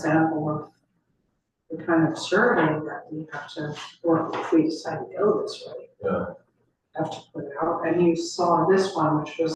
example of the kind of survey that we have to, or if we decide to go this way, Yeah. have to put out. And you saw this one, which was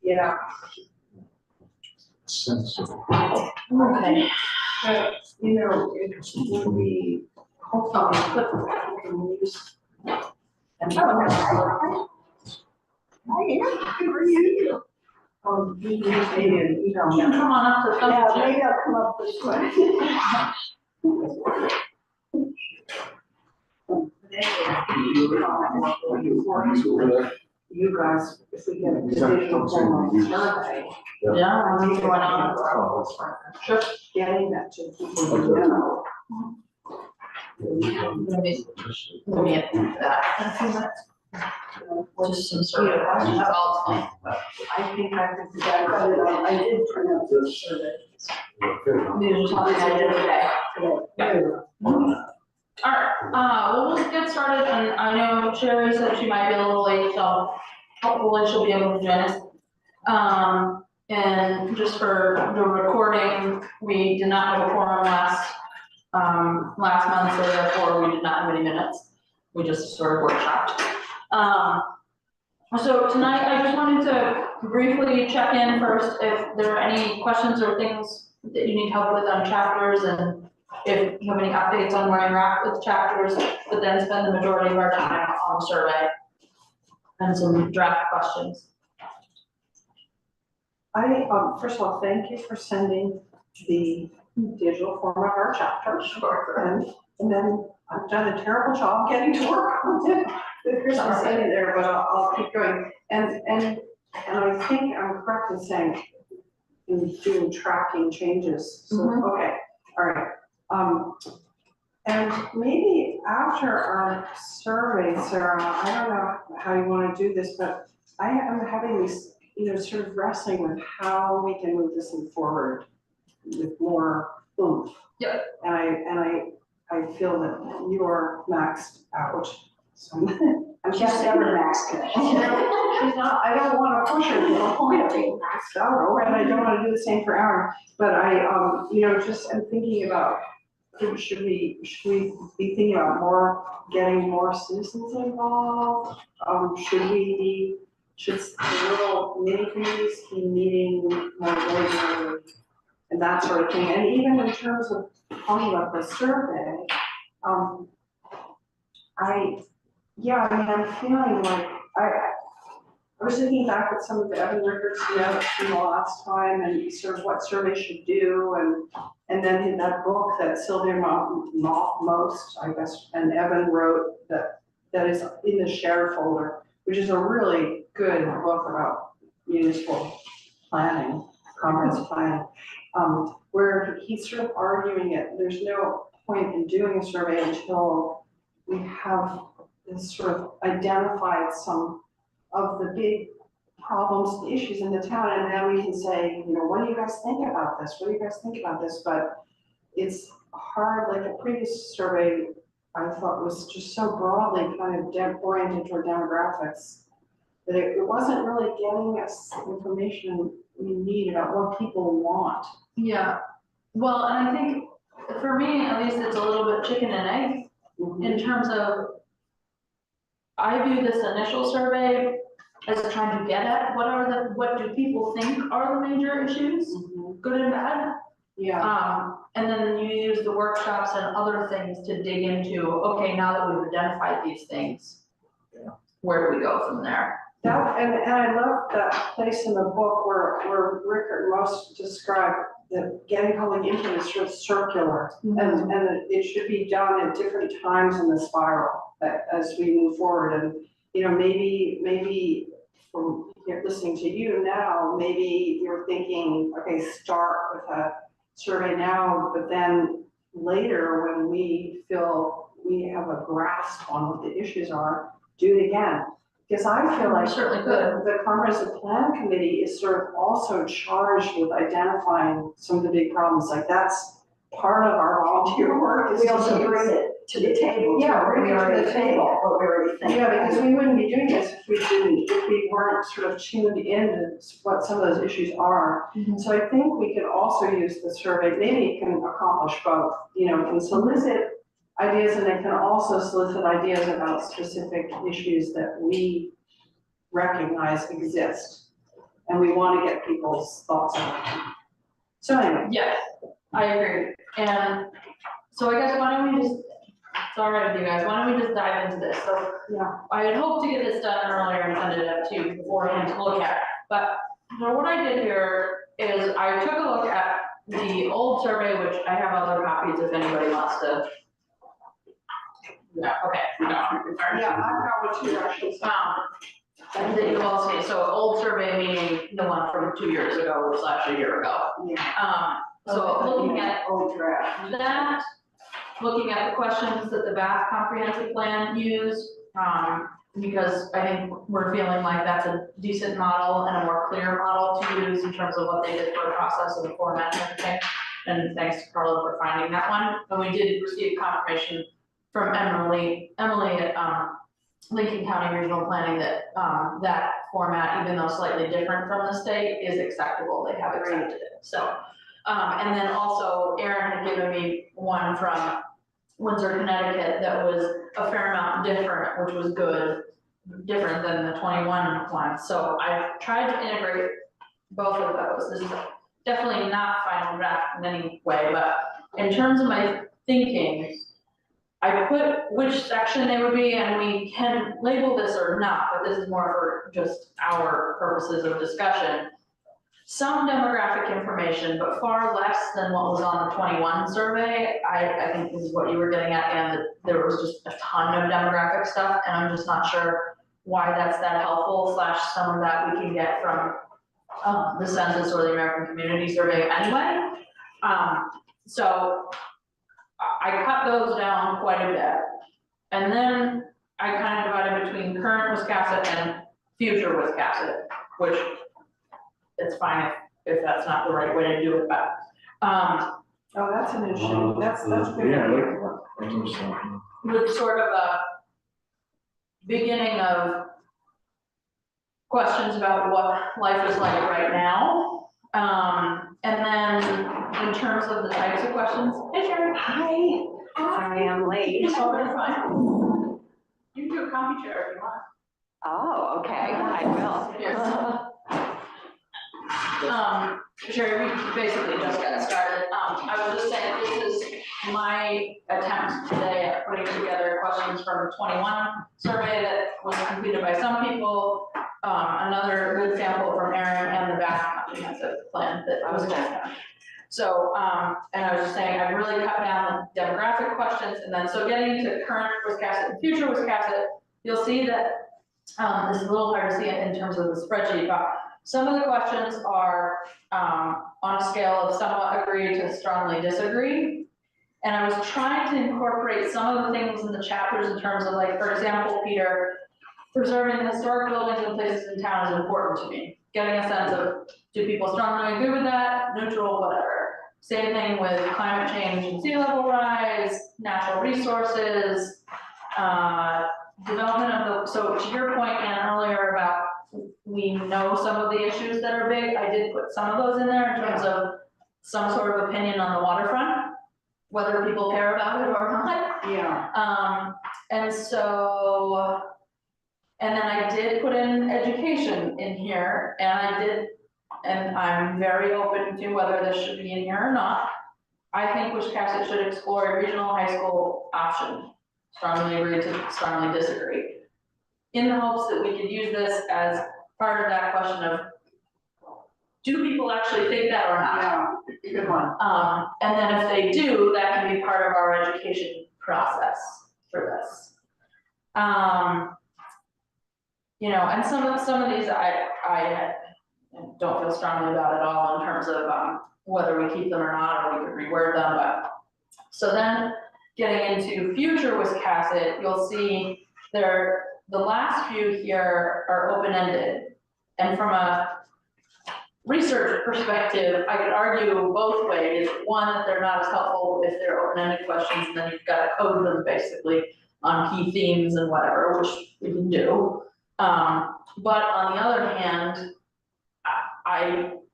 yeah. Sensible. Okay. You know, it would be hopefully put we can use. And Hi, how are you? you can just maybe an email. You can come on up to Yeah, maybe I'll come up this way. you guys, if we get a divisional form of survey, Yeah, I don't know why not. Sure. getting that to people who know. Let me add that in a few minutes. Just some sort of questions, I'll explain. I think I could, I did turn out the survey. These are something I did today. Alright, well, we'll get started, and I know Sherry said she might be a little late, so hopefully she'll be able to join us. And just for the recording, we did not have a quorum last month, so therefore we did not have any minutes. We just sort of workshopped. So tonight, I just wanted to briefly check in first if there are any questions or things that you need help with on chapters, and if you have any updates on where you're at with chapters, but then spend the majority of our time on the survey and some draft questions. First of all, thank you for sending the digital form of our chapters. Sure. And then I've done a terrible job getting to work on it. There's not any there, but I'll keep going. And I think I'm correct in saying in doing tracking changes. So, okay, all right. And maybe after our survey, Sarah, I don't know how you want to do this, but I am having this, sort of wrestling with how we can move this thing forward with more oomph. Yeah. And I feel that you're maxed out. So I'm Just never maxed She's not, I don't want to push her to the point of being maxed out, and I don't want to do the same for Aaron. But I'm thinking about, should we be thinking about getting more citizens involved? Should the little mini committees be meeting more regularly and that sort of thing? And even in terms of talking about the survey, I'm feeling like I was thinking back at some of the Evan Rickards notes from the last time and sort of what survey should do, and then in that book that Sylvia Most, I guess, and Evan wrote that is in the shared folder, which is a really good book about municipal planning, comprehensive planning, where he's sort of arguing it. There's no point in doing a survey until we have this sort of identified some of the big problems, the issues in the town, and then we can say, what do you guys think about this? What do you guys think about this? But it's hard, like the previous survey, I thought was just so broadly kind of oriented toward demographics that it wasn't really getting us information we need about what people want. Yeah, well, and I think for me, at least, it's a little bit chicken and egg in terms of, I view this initial survey as trying to get at what do people think are the major issues, good and bad. Yeah. And then you use the workshops and other things to dig into, okay, now that we've identified these things, where do we go from there? That, and I love that place in the book where Rickard Most described that getting public input is sort of circular, and it should be done at different times in the spiral as we move forward. And maybe from listening to you now, maybe you're thinking, okay, start with a survey now, but then later when we feel we have a grasp on what the issues are, do it again. Because I feel like Certainly could. the Comprehensive Plan Committee is sort of also charged with identifying some of the big problems. Like that's part of our volunteer work. We also bring it to the table. Yeah, bring it to the table. What we already think. Yeah, because we wouldn't be doing this if we weren't sort of tuned in to what some of those issues are. So I think we can also use the survey. Maybe it can accomplish both. It can solicit ideas, and it can also solicit ideas about specific issues that we recognize exist, and we want to get people's thoughts on it. So anyway. Yes, I agree. And so I guess why don't we just, it's all right with you guys, why don't we just dive into this? So Yeah. I had hoped to get this done earlier and send it up to you beforehand to look at. But so what I did here is I took a look at the old survey, which I have other copies if anybody wants to. No, okay, no. Yeah, I've got what you actually said. that you all see, so old survey meaning the one from 2 years ago / a year ago. Yeah. So looking at Old draft. that, looking at the questions that the Bath comprehensive plan used, because I think we're feeling like that's a decent model and a more clear model to use in terms of what they did for a process and the format and everything. And thanks to Carla for finding that one. And we did receive confirmation from Emily at Lincoln County Regional Planning that that format, even though slightly different from the state, is acceptable. They have accepted it. So, and then also Erin had given me one from Windsor, Connecticut that was a fair amount different, which was good, different than the 21 one. So I tried to integrate both of those. This is definitely not final draft in any way, but in terms of my thinking, I put which section they would be, and we can label this or not, but this is more for just our purposes of discussion. Some demographic information, but far less than what was on the 21 survey. I think this is what you were getting at, and that there was just a ton of demographic stuff, and I'm just not sure why that's that helpful, / some of that we can get from the census or the American Community Survey anyway. So I cut those down quite a bit. And then I kind of divided between current Wiscasset and future Wiscasset, which it's fine if that's not the right way to do it, but, Oh, that's an issue. That's good. Yeah, with sort of a beginning of questions about what life is like right now. And then in terms of the types of questions, hey Sharon. Hi, sorry I'm late. Oh, that's fine. You can do a coffee chair if you want. Oh, okay, I will. Sherry, we basically just got started. I was just saying, this is my attempt today at putting together questions from the 21 survey that was completed by some people. Another good sample from Erin and the Bath comprehensive plan that was just done. So, and I was just saying, I've really cut down the demographic questions, and then so getting into current Wiscasset and future Wiscasset, you'll see that this is a little hard to see it in terms of the spreadsheet, but some of the questions are on a scale of somewhat agree to strongly disagree. And I was trying to incorporate some of the things in the chapters in terms of, like, for example, Peter, preserving historic buildings and places in town is important to me. Getting a sense of, do people strongly agree with that, neutral, whatever. Same thing with climate change and sea level rise, natural resources, development of the, so to your point, Ann, earlier about we know some of the issues that are big, I did put some of those in there in terms of some sort of opinion on the waterfront, whether people care about it or not. Yeah. And so, and then I did put in education in here, and I'm very open to whether this should be in here or not. I think Wiscasset should explore a regional high school option. Strongly agree to strongly disagree. In the hopes that we could use this as part of that question of, do people actually think that or not? Yeah, good one. And then if they do, that can be part of our education process for this. You know, and some of these I don't feel strongly about at all in terms of whether we keep them or not, or we could reword them, but. So then getting into future Wiscasset, you'll see the last few here are open-ended. And from a research perspective, I could argue both ways. One, that they're not as helpful if they're open-ended questions, and then you've got to code them basically on key themes and whatever, which we can do. But on the other hand,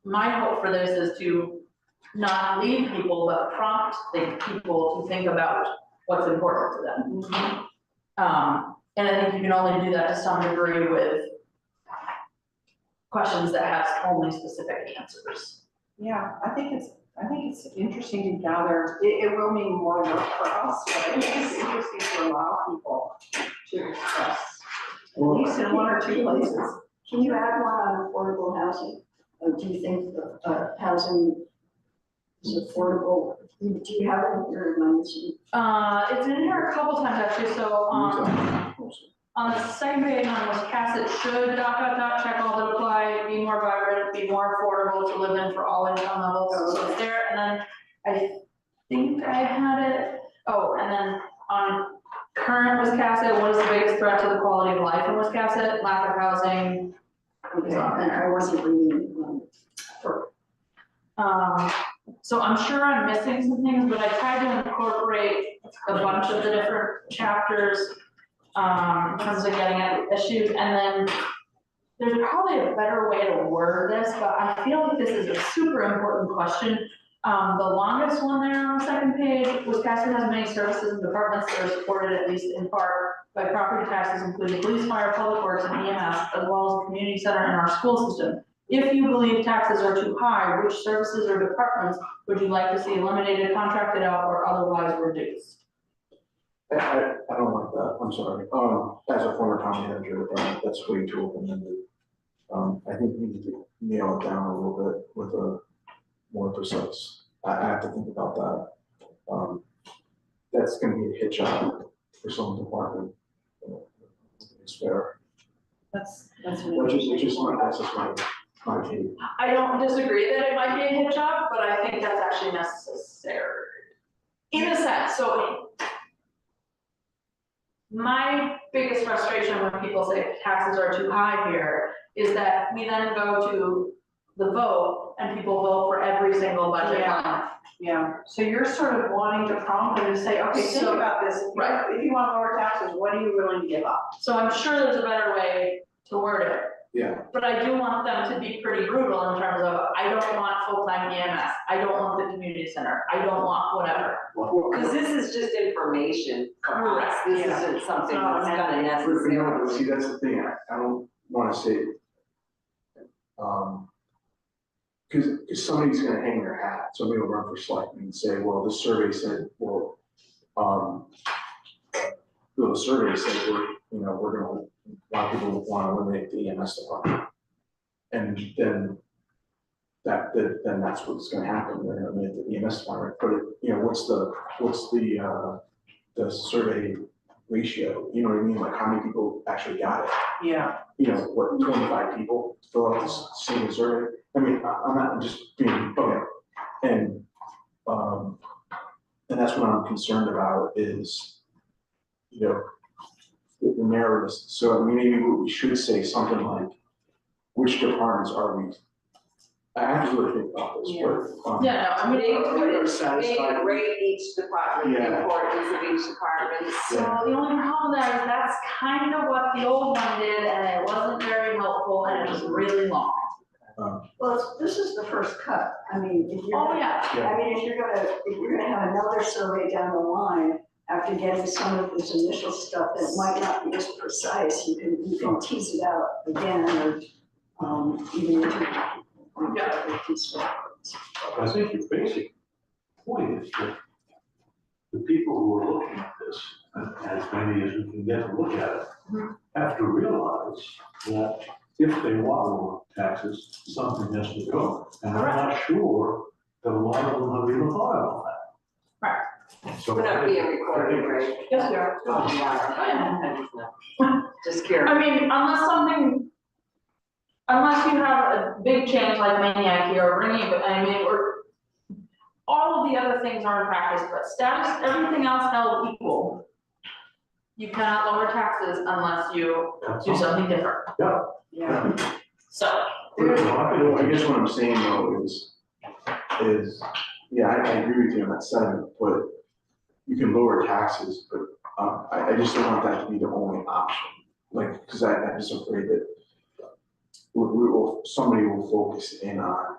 my hope for this is to not lead people, but prompt people to think about what's important to them. And I think you can only do that to some degree with questions that have only specific answers. Yeah, I think it's interesting to gather. It will mean more work for us, but I think it's interesting to allow people to express, at least in one or two places. Can you add one on affordable housing? Or do you think housing is affordable? Do you have it in your minds? It's in here a couple times actually, so, On the second page on Wiscasset should ... check all that apply, be more vibrant, be more affordable to live in for all income levels, so it's there, and then I think I had it, oh, and then on current Wiscasset, what is the biggest threat to the quality of life in Wiscasset? Lack of housing. Okay, and I wasn't reading, So I'm sure I'm missing some things, but I tried to incorporate a bunch of the different chapters, in terms of getting at the issues, and then there's probably a better way to word this, but I feel like this is a super important question. The longest one there on the second page, Wiscasset has many services and departments that are supported at least in part by property taxes, including police, fire, public works, and EMS, as well as the community center and our school system. If you believe taxes are too high, which services or departments would you like to see eliminated, contracted out, or otherwise reduced? I don't like that, I'm sorry. As a former town manager, that's way too open-ended. I think we need to nail it down a little bit with a more precise. I have to think about that. That's gonna be a hit job for some department. It's fair. That's It's just that's just my take. I don't disagree that it might be a hit job, but I think that's actually necessary. In a sense, so my biggest frustration when people say taxes are too high here is that we then go to the vote and people vote for every single budget line. Yeah, so you're sort of wanting to prompt them to say, okay, think So- about this. Right. If you want lower taxes, what are you willing to give up? So I'm sure there's a better way to word it, Yeah, but I do want them to be pretty brutal in terms of, I don't want full-time EMS, I don't want the community center, I don't want whatever. Because this is just information for us, this Yeah. isn't something It's not that's gonna see, necessarily. that's the thing, I don't wanna say, cause somebody's gonna hang their hat, somebody will run for selectman and say, well, the survey said, well, the survey said, we're gonna, a lot of people wanna eliminate the EMS department. And then then that's what's gonna happen, they're gonna eliminate the EMS department, but what's the survey ratio, you know what I mean, like how many people actually got it? Yeah. 25 people fill out this single survey? I mean, I'm not just being, okay, and that's what I'm concerned about is, the narrowness. So maybe we should say something like, which departments are we? I have to really think about this, but. Yeah, no, I mean, Maybe rate each department, the Yeah. importance of each department. so the only problem there is that's kind of what the old one did, and it wasn't very helpful, and it was really long. well, this is the first cut. I mean, if you're. Oh, yeah, I mean, if you're gonna have another survey down the line, after getting some of this initial stuff that might not be as precise, you can tease it out again, or, even into. I think your basic point is that the people who are looking at this, and as many as we can get to look at it, have to realize that if they want lower taxes, something has to go. And I'm not sure that a lot of them have even thought about that. Right. So We're not being recorded, right? yes, we are. Oh, we are. I just know. Just curious. I mean, unless you have a big change like Maniac here, or bringing, I mean, or all of the other things are in practice, but status, everything else held equal. You cannot lower taxes unless you do something different, Yeah. so. I guess what I'm saying though is, yeah, I agree with you on that sentiment, but you can lower taxes, but I just don't want that to be the only option. Like, cause I'm just afraid that somebody will focus in on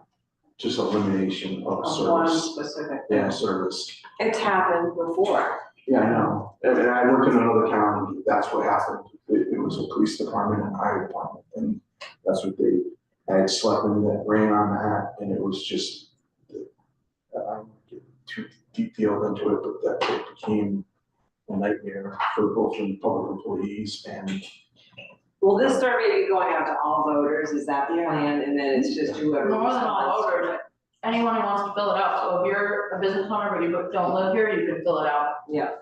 just elimination of One service. specific. Yeah, service. It's happened before. Yeah, I know. And I worked in another town, that's what happened. It was a police department and highway department, and that's what I had selectmen that ran on that, and it was just, I don't get too detailed into it, but that it became a nightmare for both the public employees and. Will this survey be going out to all voters? Is that the plan? And then it's just whoever. More than all responds to voters, it? anyone who wants to fill it out, so if you're a business owner, but you don't live here, you can fill it out. Yeah.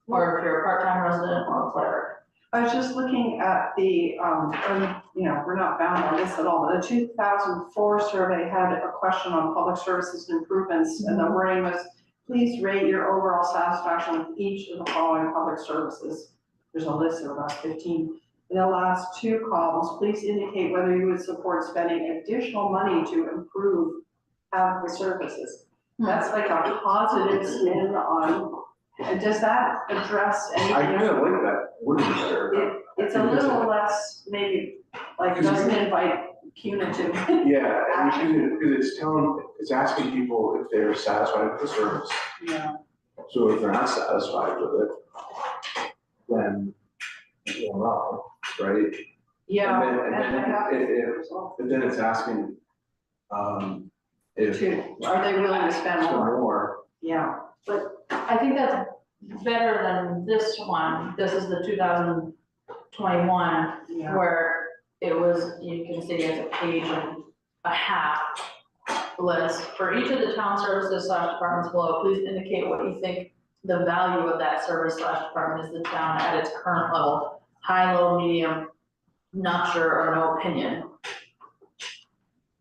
Or if you're a part-time resident or whatever. I was just looking at the, we're not bound on this at all, but the 2004 survey had a question on public services and improvements, and the wording was, please rate your overall satisfaction with each of the following public services. There's a list of about 15. In the last two columns, please indicate whether you would support spending additional money to improve the services. That's like a positive spin on, and does that address I anything? kind of like that wording there. It's a little less, maybe, like, doesn't invite punitive. Yeah, and because it's telling, it's asking people if they're satisfied with the service. Yeah. So if they're not satisfied with it, then, well, right? Yeah. And then it's asking, if. Are they willing to spend more? More. Yeah. I think that's better than this one. This is the 2021, Yeah. where it was, you can see it's a page and a half list. For each of the town services / departments below, please indicate what you think the value of that service / department is to the town at its current level. High, low, medium, not sure, or no opinion.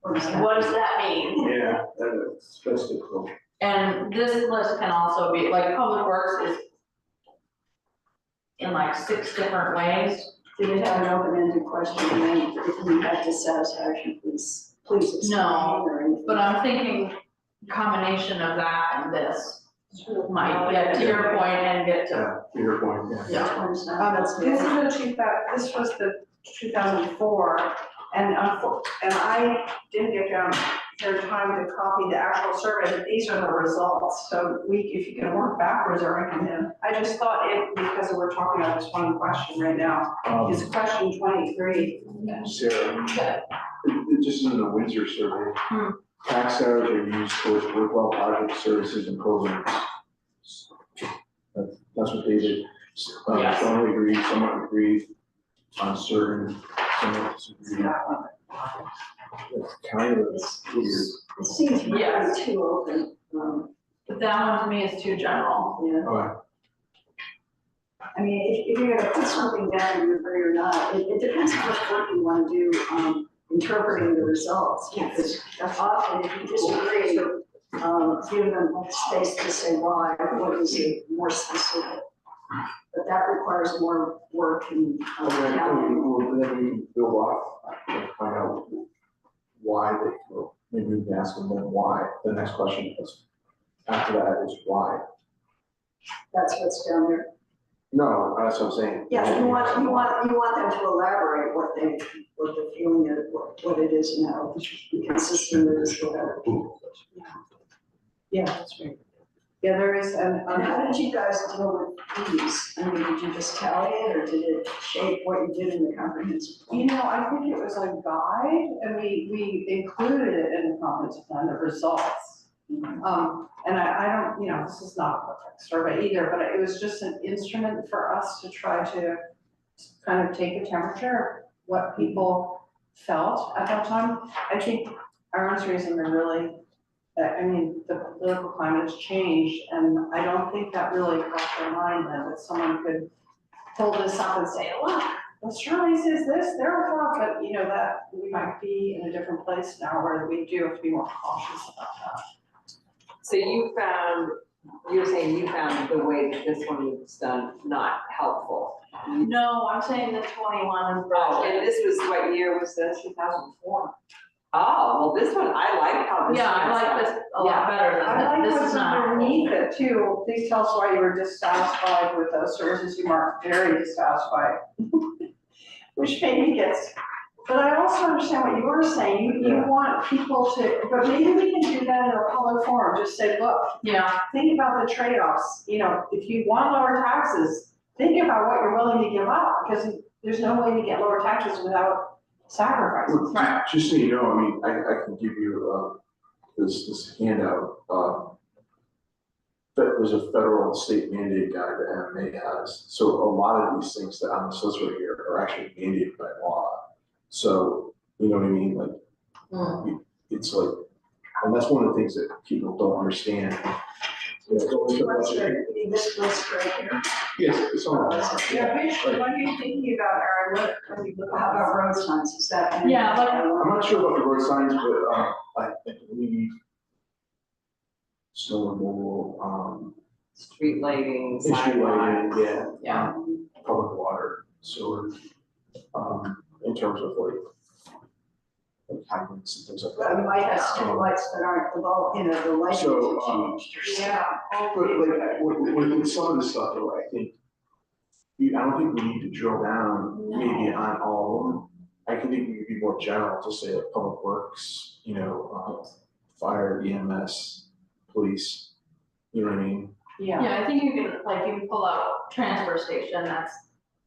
What does that mean? Yeah, that's difficult. And this list can also be, like, Public Works is in like 6 different ways. Did it have an open-ended question, and then if you had dissatisfaction, please explain No, or anything? But I'm thinking combination of that and this might get to your point and get to, Yeah, to your point, yeah. yeah. Which one's not? That's This good. is this was the 2004, and I didn't get down here in time to copy the actual survey, but these are the results. So if you can work backwards, or I just thought because we're talking about this one question right now, is question 23. Sarah, it just in the Windsor survey. Hmm. Tax dollars are used towards worthwhile project services and programs. That's what they did. Yes. Strongly agreed, somewhat agreed, uncertain, somewhat disagreed. It's kind of weird. It seems Yes. really too open, But that one to me is too general. yeah. Okay. I mean, if you're gonna put something down, you agree or not, it depends how much work you wanna do, interpreting the results. Because often if you disagree, give them space to say why, what is it more specific. But that requires more work and, Okay, counting. well, then we can build off, find out why they feel, maybe we can ask them then why. The next question is, after that is why. That's what's down there. No, that's what I'm saying. Yeah, you want them to elaborate what the feeling is, what it is now, be consistent with this, whatever. Yeah, that's right. Yeah, there is, And how did you guys deal with these? I mean, did you just tally it, or did it shape what you did in the comprehensive plan? I think it was a guide, and we included it in the comprehensive plan, the results. And I don't, this is not a perfect survey either, but it was just an instrument for us to try to kind of take a temperature of what people felt at that time. I think our answers are really, the political climate has changed, and I don't think that really crossed their mind then, that someone could pull this up and say, look, the survey says this, they're wrong, but that we might be in a different place now where we do have to be more cautious about that. So you're saying you found the way that this one was done not helpful. No, I'm saying the 21 Oh, and this was, what year was this? 2004. Oh, well, this one, I like how this. Yeah, I one's like done. this a lot better I than like this. This what's is not. underneath it too. Please tell us why you were dissatisfied with those services. You marked very dissatisfied. Which maybe gets, but I also understand what you were saying. You want people to, but maybe we can do that in a public forum. Just say, look, Yeah, think about the trade-offs. If you want lower taxes, think about what you're willing to give up, because there's no way to get lower taxes without sacrifices. right. Just so you know, I can give you, this handout, there's a federal and state mandate guide that MMA has. So a lot of these things that I'm listed right here are actually mandated by law. So, you know what I mean? Like, it's like, and that's one of the things that people don't understand. Yeah, it's always the What's budget. right, this list right here, Yes, it's on that. Yeah, basically, what are you thinking about, Aaron, what are you looking how about at? road signs, is that? Yeah, like- I'm not sure about the road signs, but, I think we need snow removal, Street lighting, issue sidewalks. lighting, yeah. Yeah. Public water, sewer, in terms of hydrants and things like But we that. might have streetlights that aren't developed, the lighting So, changed or something. Yeah. But like, with some of the stuff though, I think, I don't think we need to drill down maybe on all of them. I can think we could be more general to say like public works, fire, EMS, police, you know what I mean? Yeah. Yeah, I think you can, like, you can pull out transfer station, that's,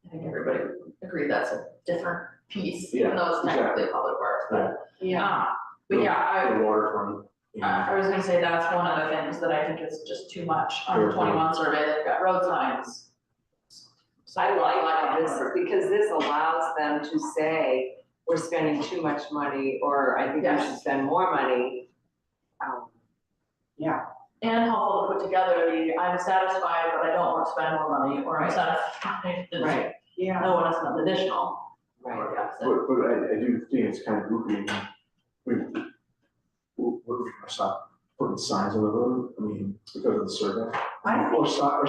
I think everybody would agree that's a different piece, even though it's technically public works, but, Yeah. but yeah, The waterfront, I was gonna say that's one of the things that I think is just too much on the 21 survey, they've got road signs. I like this because this allows them to say, we're spending too much money, or I think we Yes. should spend more money. And helpful to put together the, I'm satisfied, but I don't want to spend more money, or I'm satisfied, and Right. Yeah. I want to spend additional. Right. Yeah, so- But I do think it's kind of goofy. We're gonna stop putting signs on the road, I mean, because of the survey. Or stop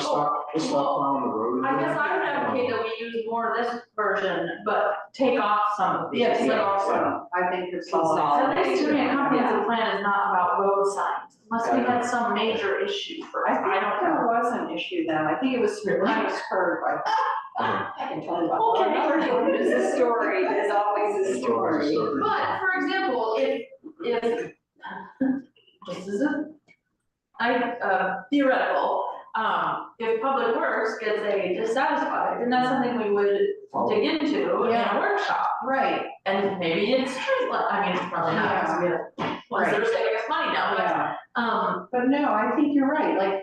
plowing the road. I guess I would advocate that we use more of this version, but take off some of these. Yes, like, but also, I think it's all. At least to me, a comprehensive plan is not about road signs, unless we had some major issue for I us, think I don't there know. was an issue then, I think it was kind of spurred by. I can tell you about. Okay. There's a story, there's always a story. But, for example, if, this is theoretical, if Public Works gets a dissatisfied, then that's something we would dig into in Yeah. a workshop. Right, And maybe it's street light, I mean, it's probably not, because we have ones that are saving us money now, yeah, but, but no, I think you're right, like,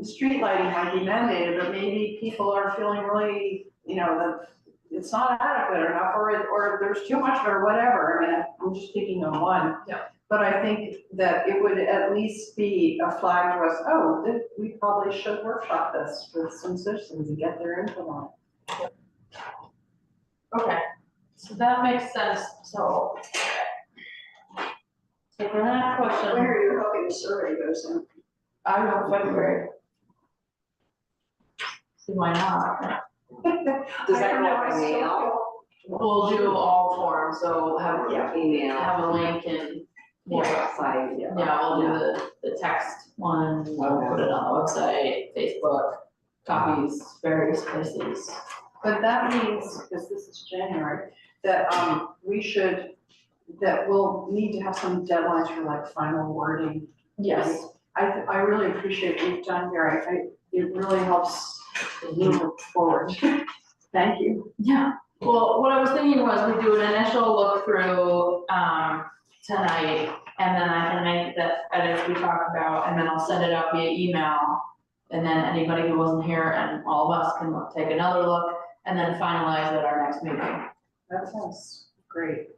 street lighting might be mandated, but maybe people are feeling really, that it's not adequate enough, or there's too much, or whatever, I mean, I'm just thinking of one. Yeah. But I think that it would at least be a flag to us, we probably should workshop this with some citizens and get their input on it. okay, so that makes sense, so. So for that question, Where are you hoping the survey goes in? I don't know, February. See, why not? Does I that don't go know, by I still mail? We'll do all forms, so have, Email, have a link and, website. yeah, we'll do the text one, we'll put it on the website, Facebook, copies, various places. But that means, because this is January, that that we'll need to have some deadlines for like final wording. Yes. I really appreciate what you've done here, it really helps move it forward. Thank you. Yeah, well, what I was thinking was we do an initial look through, tonight, and then I can make the edits we talked about, and then I'll send it out via email. And then anybody who wasn't here and all of us can take another look, and then finalize at our next meeting. That sounds great.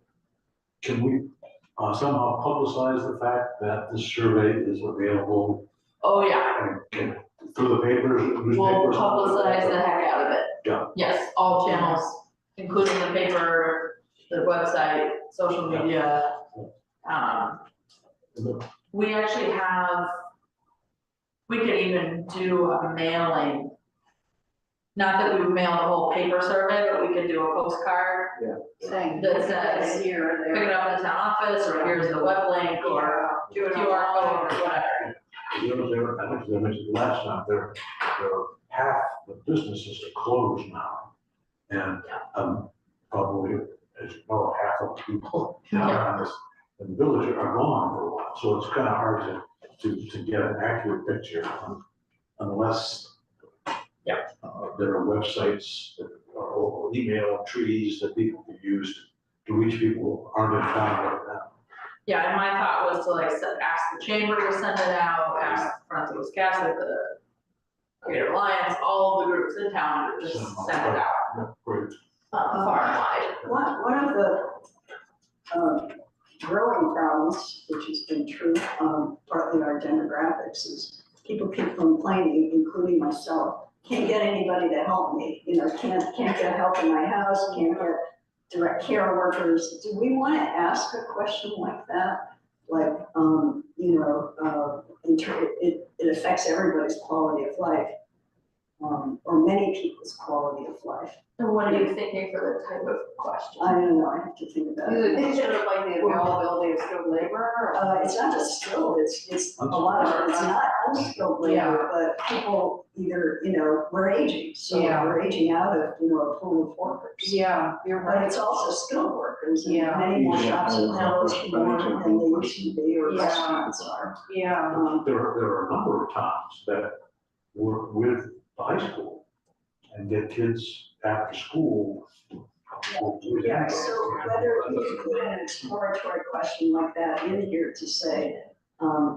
Can we somehow publicize the fact that this survey is available Oh, yeah, through the papers, newspapers? we'll publicize the heck out of it. Yeah. Yes, all channels, including the paper, the website, social media. We actually we could even do a mailing. Not that we would mail the whole paper survey, but we could do a postcard, Saying. That says, Here or pick there. it up in the town office, or here's the web link, or Do it QR code, online. or whatever. I think I mentioned last time, there are half the businesses are closed now. And, probably, as you know, half of the people down in the village are gone for a while. So it's kind of hard to get an accurate picture unless there are websites or email trees that people can use to reach people who aren't in town right now. Yeah, and my thought was to like ask the chamber to send it out, ask Friends of Wiscasset, the Creative Alliance, all the groups in town to just send it out, Yeah, great. far and wide. One of the growing problems, which has been true, partly our demographics, is people keep complaining, including myself, can't get anybody to help me, can't get help in my house, can't get direct care workers. Do we want to ask a question like that? Like, it affects everybody's quality of life, or many people's quality of life. And what are you thinking for the type of question? I don't know, I have to think about Is it. it sort of like the availability of skilled labor? Or? It's not just skilled, it's a lot of, it's not unskilled labor, but people either, we're aging, so Yeah. we're aging out of, a pool of workers. Yeah, you're But right. it's also skilled workers, and Yeah. many more Yeah. shops are closed more than they used to be, or Yeah. restaurants are. Yeah. There are a number of towns that work with the high school and get kids after school. Yeah, so whether you could put an exploratory question like that in here to say,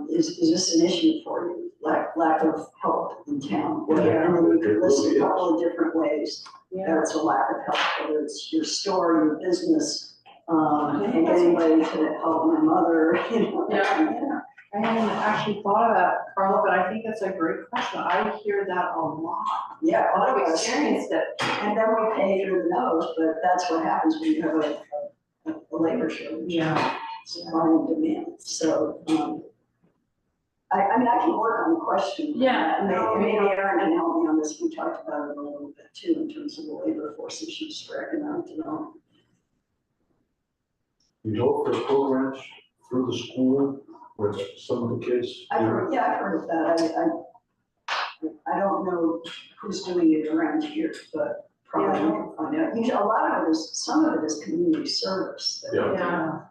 is this an issue for you? Lack of help in town? And then you could list a couple of different ways that it's a lack of help, whether it's your store, your business, and anybody to help my mother, that kind of thing. I hadn't actually thought of that, Carla, but I think that's a great question. I hear that a lot. Yeah, A lot of otherwise, experienced it. and then we pay through the nose, but that's what happens when you have a labor shortage. Yeah. Supply and demand, so, I mean, I can work on the question. Yeah. Maybe Aaron can help me on this, we talked about it a little bit too, in terms of the labor force issues for economic development. You know, for programs through the school where some of the kids. I've heard of that, I don't know who's doing it around here, but probably we can find out. Usually, a lot of it is, some of it is community service that we do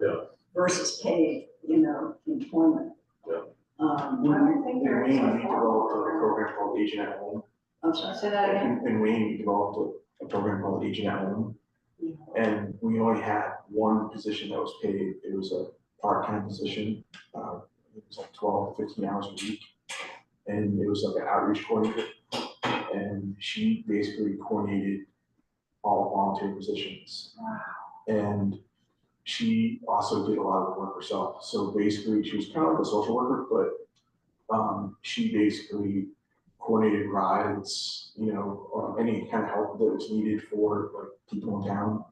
Yeah. versus paid, employment. Yeah. I don't think there is In Wayne, a we developed a program called Agent at Home. I'm sorry. Say that again. In Wayne, we developed a program called Agent at Home. And we only had one position that was paid. It was a part-time position. It was like 12 to 15 hours a week. And it was like an outreach coordinator. And she basically coordinated all volunteer positions. Wow. And she also did a lot of the work herself. So basically, she was kind of like a social worker, but she basically coordinated rides, any kind of help that was needed for like people in town.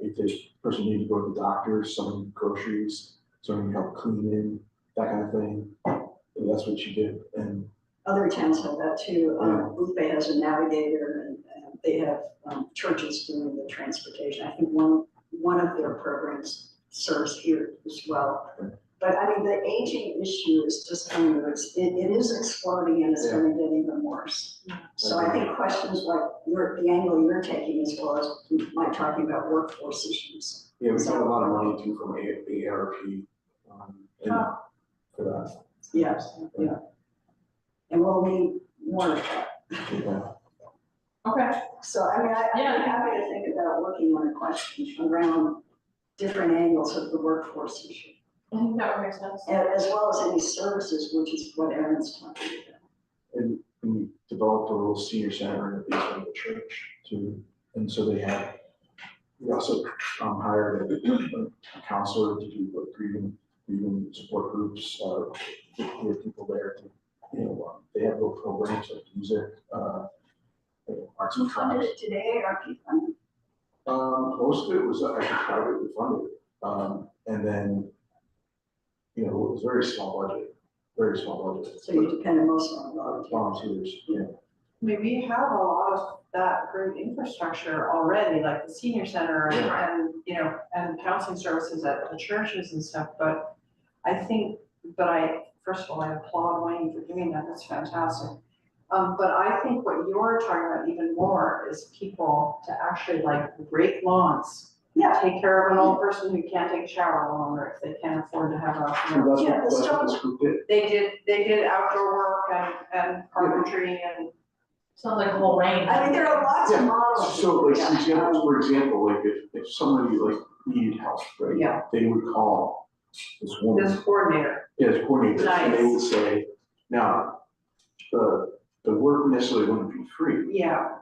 If the person needed to go to the doctor, some groceries, someone help cleaning, that kind of thing. And that's what she did. And Other towns have that too. Lupe has a navigator and they have churches doing the transportation. I think one of their programs serves here as well. But I mean, the aging issue is just it is exploding and it's going to get even worse. So I think questions like the angle you're taking, as well as my talking about workforce issues. yeah, we got a lot of money too from ARP for that. Yes, yeah. And we'll need more of that. Yeah. Okay. So I mean, I'm happy to think about working on a question around different angles of the workforce issue. I think that would make sense. As well as any services, which is what Aaron's talking about. And we developed a little senior center in the basement of the church too. And so we also hired a counselor to do like grieving support groups, we have people there to, they have little programs like music, arts Who and funded crafts. it today, ARP funded? Most of it was actually privately funded. And then, it was very small budget. So you depend mostly on volunteers. Volunteers, yeah. I mean, we have a lot of that great infrastructure already, like the senior center and counseling services at the churches and stuff, but first of all, I applaud Wayne for doing that, that's fantastic. But I think what you're talking about even more is people to actually like rake lawns. Yeah. Take care of an old person who can't take a shower longer if they can't afford to have a, So Yeah, that's what this group did. they did outdoor work and carpentry and. Sounds like a whole range. I mean, there are lots of Yeah, models. so like, Yeah. for example, like if somebody like needed help, right? Yeah. They would call this woman. This coordinator. Yeah, the coordinator, and they Nice. would say, now, the work necessarily wouldn't be free. Yeah.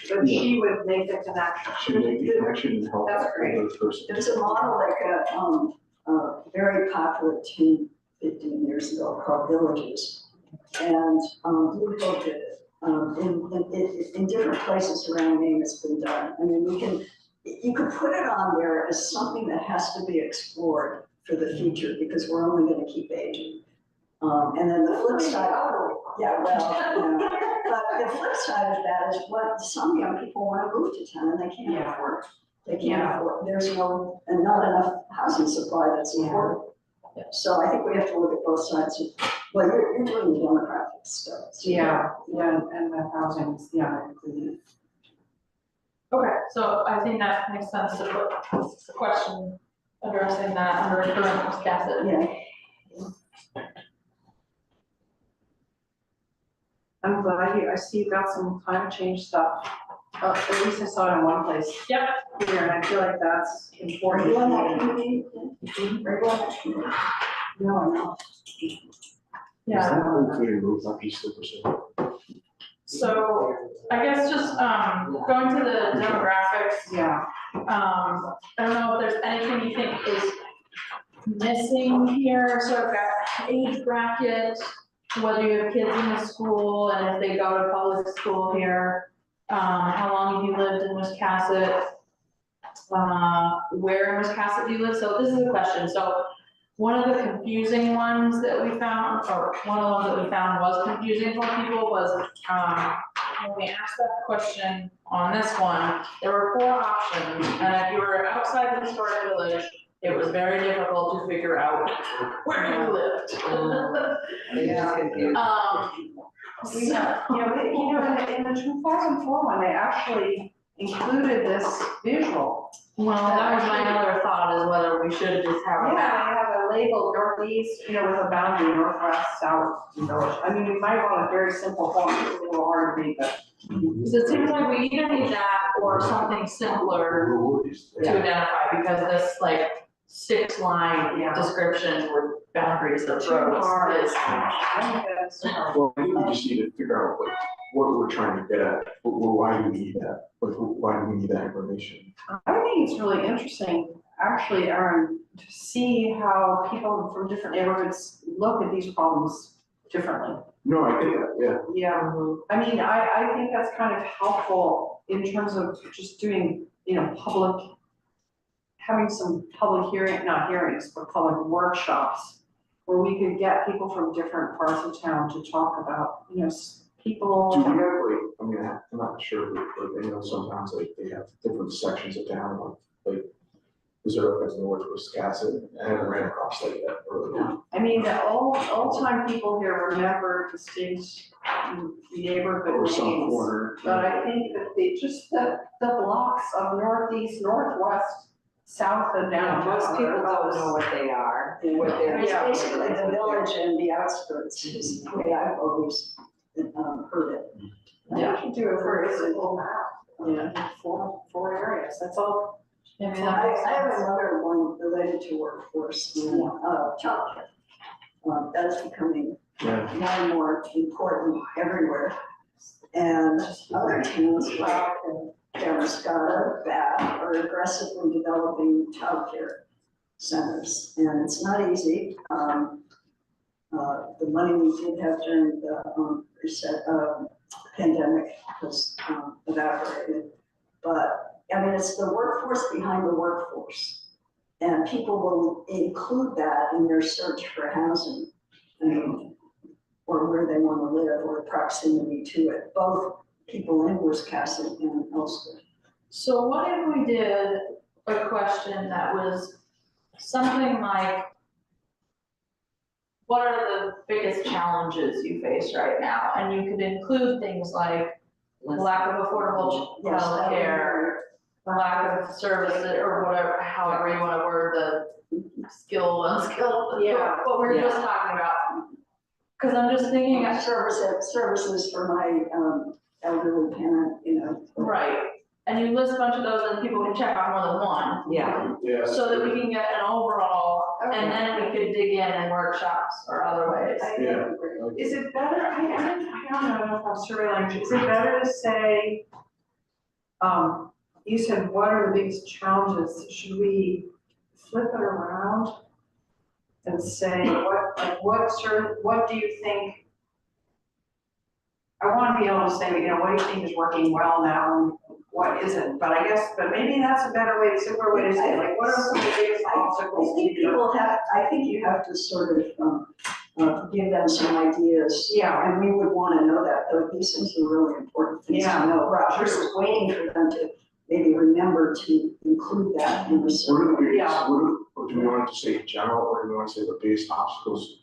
But she would make the connection. She would make the connection and help That's that great. other person. There's a model that got very popular 10, 15 years ago called Villages. And Blue Hill did it. In different places around Maine it's been done. I mean, you could put it on there as something that has to be explored for the future because we're only gonna keep aging. And then the flip side, yeah, well, you know, but the flip side of that is what some young people wanna move to town and they can't Yeah. afford. They can't afford, there's no, and not enough housing supply that's affordable. So I think we have to look at both sides of, well, you're doing the demographic stuff. So Yeah, and the housing, yeah, included. Okay, so I think that makes sense to put the question addressing that under current Wiscasset. Yeah. I'm glad I see you got some climate change stuff. At least I saw it in one place. Yep. Here, and I feel like that's Are important. you on that committee? Are you on that committee? No, I'm not. Yeah. Is that including roof, not just the percent? So I guess just going to the demographics, Yeah, I don't know if there's anything you think is missing here, sort of got age bracket, whether you have kids in the school and if they go to public school here, how long have you lived in Wiscasset? Where in Wiscasset do you live? So this is a question. So one of the confusing ones that we found, or one of the ones that we found was confusing for people was, when we asked that question on this one, there were 4 options, and if you were outside the historic village, it was very difficult to figure out where you lived. They just confused. in the 2004 one, they actually included this visual. Well, that was my other thought, is whether we should just have Yeah, a they map. have a label northeast, with a boundary northwest, south, and village. I mean, we might want a very simple form, it's a little hard to read, but. So it seems like we either need that or something simpler to identify, because this like 6-line Yeah. description with boundaries of Too roads hard. is. I think that's hard. Well, I think we just need to figure out like what we're trying to get at, why do we need that, like, why do we need that information? I think it's really interesting, actually, Aaron, to see how people from different neighborhoods look at these problems differently. No, I get that, yeah. Yeah, I mean, I think that's kind of helpful in terms of just doing, public, having some public not hearings, but public workshops, where we could get people from different parts of town to talk about, people. Do we have like, I mean, I'm not sure, but like, I know sometimes like they have different sections of town, like, is there like a North Wiscasset, I haven't ran across like that earlier. I mean, the old-time people here remember distinct neighborhood Or some names. corner. But I think that the blocks of northeast, northwest, south of downtown. Most people don't know what they are, what they're. It's basically the village and the outskirts is the way I've always heard it. Yeah, we should do a very simple map. Yeah. Four areas, that's all. Maybe I that makes have sense. another one related to workforce, childcare. That is becoming Yeah. more and more important everywhere. And other towns like Kamoska, Bath are aggressively developing childcare centers. And it's not easy. The money we did have during the pandemic was evaporated. But I mean, it's the workforce behind the workforce. And people will include that in their search for housing. Or where they want to live, or proximity to it, both people in Wiscasset and elsewhere. So what if we did a question that was something like, what are the biggest challenges you face right now? And you could include things like lack of affordable Yes, that would be childcare, lack of services, or whatever, however you want to word the unskilled, Yeah. what we were just talking about. Cause I'm just thinking, Services for my elderly parent, right, and you list a bunch of those and people can check off more than one. Yeah, Yeah. So that we can get an overall, and then we could dig in workshops or other ways. Yeah. Is it better, I don't know if I'm survey language, is it better to say, you said, what are the biggest challenges? Should we flip it around and say, what do you think I want to be able to say, you know, what do you think is working well now and what isn't? But I guess, but maybe that's a better way, simpler way to say, like, what are some of the biggest obstacles? I think people have, I think you have to sort of, give them some ideas. Yeah. And we would want to know that, though, these things are really important things Yeah. to know, versus waiting for them to maybe remember to include that in the What survey. are the biggest, Yeah. or do we want to say in general, or do we want to say the biggest obstacles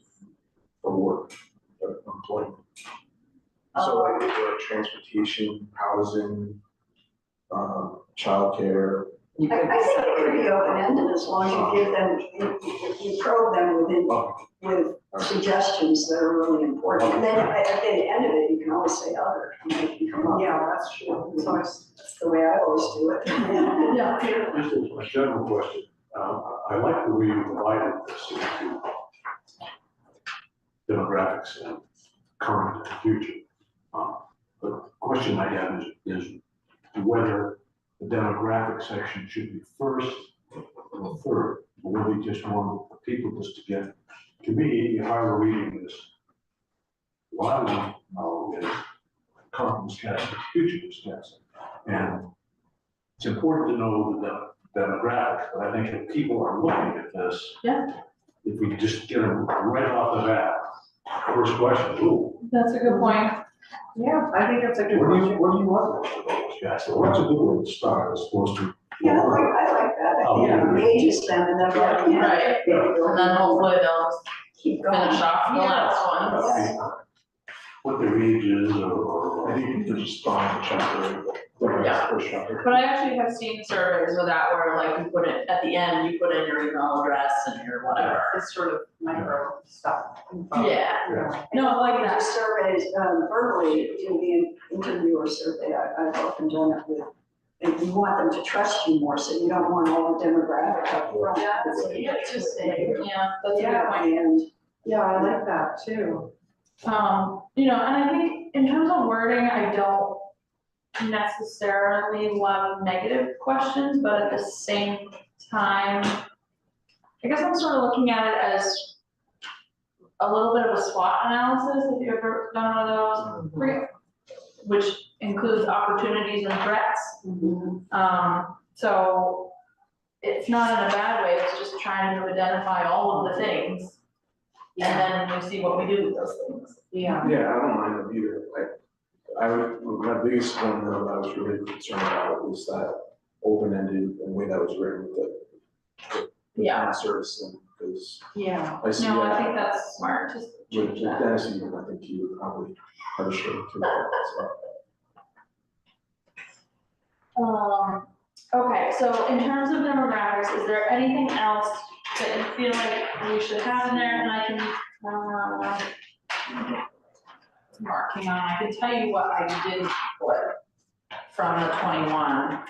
for work, for employment? So like, is there transportation, housing, childcare? You I could think it could be separate- open-ended as long as you give them, you probe them with suggestions that are really important. And then at the end of it, you can always say other, and they can come up. Yeah, that's true. It's always, That's the way I always do it. Yeah. Just as a general question, I like the way you divided this into demographics and current and future. The question I have is whether the demographic section should be first or third, or whether you just want the people just to get, to me, if I were reading this, what I want to know is current Wisconsin, future Wisconsin. And it's important to know the demographics, but I think if people are looking at this. Yeah. If we just get them right off the bat, first question, ooh, That's a good point. yeah, I think that's a good what do question. you want this to go, guys? So what's a good way to start as opposed to? Yeah, I like that. Oh, I think yeah. it engages them and then let them have it. And then hopefully they'll Keep going. finish off the last one. Yes. What their age is or. I think you can just find the chapter, the first chapter. But I actually have seen surveys with that where like you put it, at the end, you put in your email address and your whatever. It's sort of micro stuff. Yeah, no, I like The that. surveys, verbally, do the interviewer survey, I've often done it with, and you want them to trust you more, so you don't want all the demographic up front. Yeah, that's interesting. Yeah, that's a good Yeah. point. And Yeah, I like that too. You know, and I think in terms of wording, I don't necessarily love negative questions, but at the same time, I guess I'm sort of looking at it as a little bit of a SWOT analysis, if you've ever done one of those, which includes opportunities and threats. So it's not in a bad way, it's just trying to identify all of the things. And then we see what we do with those things. Yeah. Yeah, I don't mind them either. I would, my biggest one though, that I was really concerned about was that open-ended and the way that was written with the Yeah. service thing, because Yeah. I see No, I that think that's smart, just with change that. Dennis even, I think he would probably appreciate too. So. Okay, so in terms of demographics, is there anything else that you feel like we should have in there, and I can, marking on, I can tell you what I did put from the 21.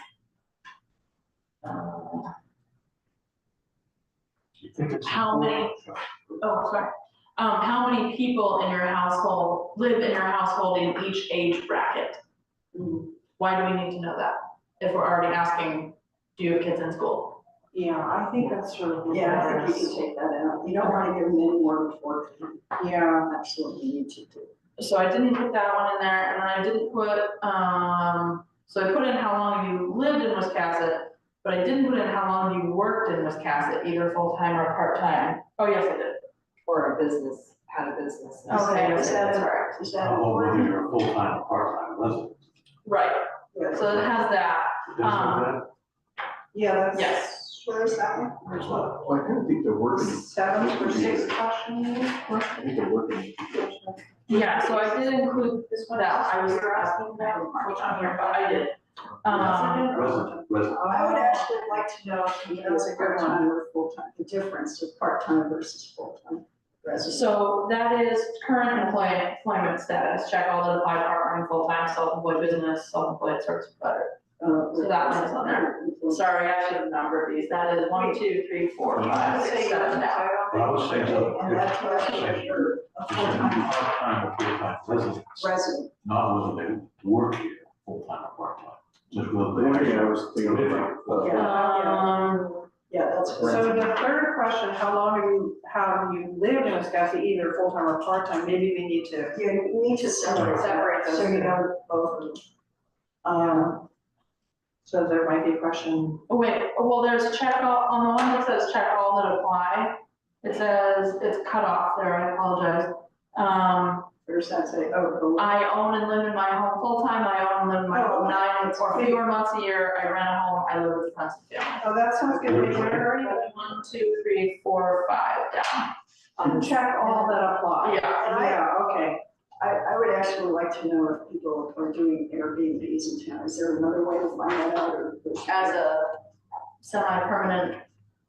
You think it's How many- Oh, sorry. How many people in your household, live in your household in each age bracket? Why do we need to know that? If we're already asking, do you have kids in school? Yeah, I think that's sort of. yeah, I think you can take that out. You don't want to give them any more before you Yeah, absolutely need to do. So I didn't put that one in there, and I didn't put, so I put in how long you lived in Wiscasset, but I didn't put in how long you worked in Wiscasset, either full-time or part-time. Oh, yes, I did. Or a business, had a business. Okay, Is that that's correct. Is that How about whether important? you're a full-time or part-time resident? Right, Yes. so it has that, Things like that? yeah, that's. yes. Where is that one? There's not, well, I kind of think they're working. 7 or 6 question maybe? I think they're working. Yeah, so I did include this one out, I was asking that, which on here, but I did. Resident. I would actually like to know if he is a part-time or full-time, the difference of part-time versus full-time resident. So that is current employment status, check all that apply part-time, full-time, self-employed business, self-employed service provider. So that one's on there. Sorry, I should have numbered these, that is 1, 2, 3, 4, 5, 6, 7 down. But I was saying something. And that's what if you're a It should be full-time part-time or full-time residents, resident. not whether they work here, full-time or part-time. Just whether The one they. thing I was thinking about, Yeah, that's. So the third question, how long have you lived in Wisconsin, either full-time or part-time? Maybe we need to You need to separate those. so you know both of them. So there might be a question. Oh, wait, well, there's a check all, on the one that says check all that apply. It says, it's cut off there, I apologize. Where does that say? Oh, I own and live in my home full-time, I own and live in my home 9 or fewer months a year, I rent a home, I live with friends and family. Oh, that sounds good. Maybe Where are you? 1, 2, 3, 4, 5 down. Check all that apply. Yeah. Yeah, okay. I would actually like to know if people are doing Airbnbs in town. Is there another way to find that out or? As a semi-permanent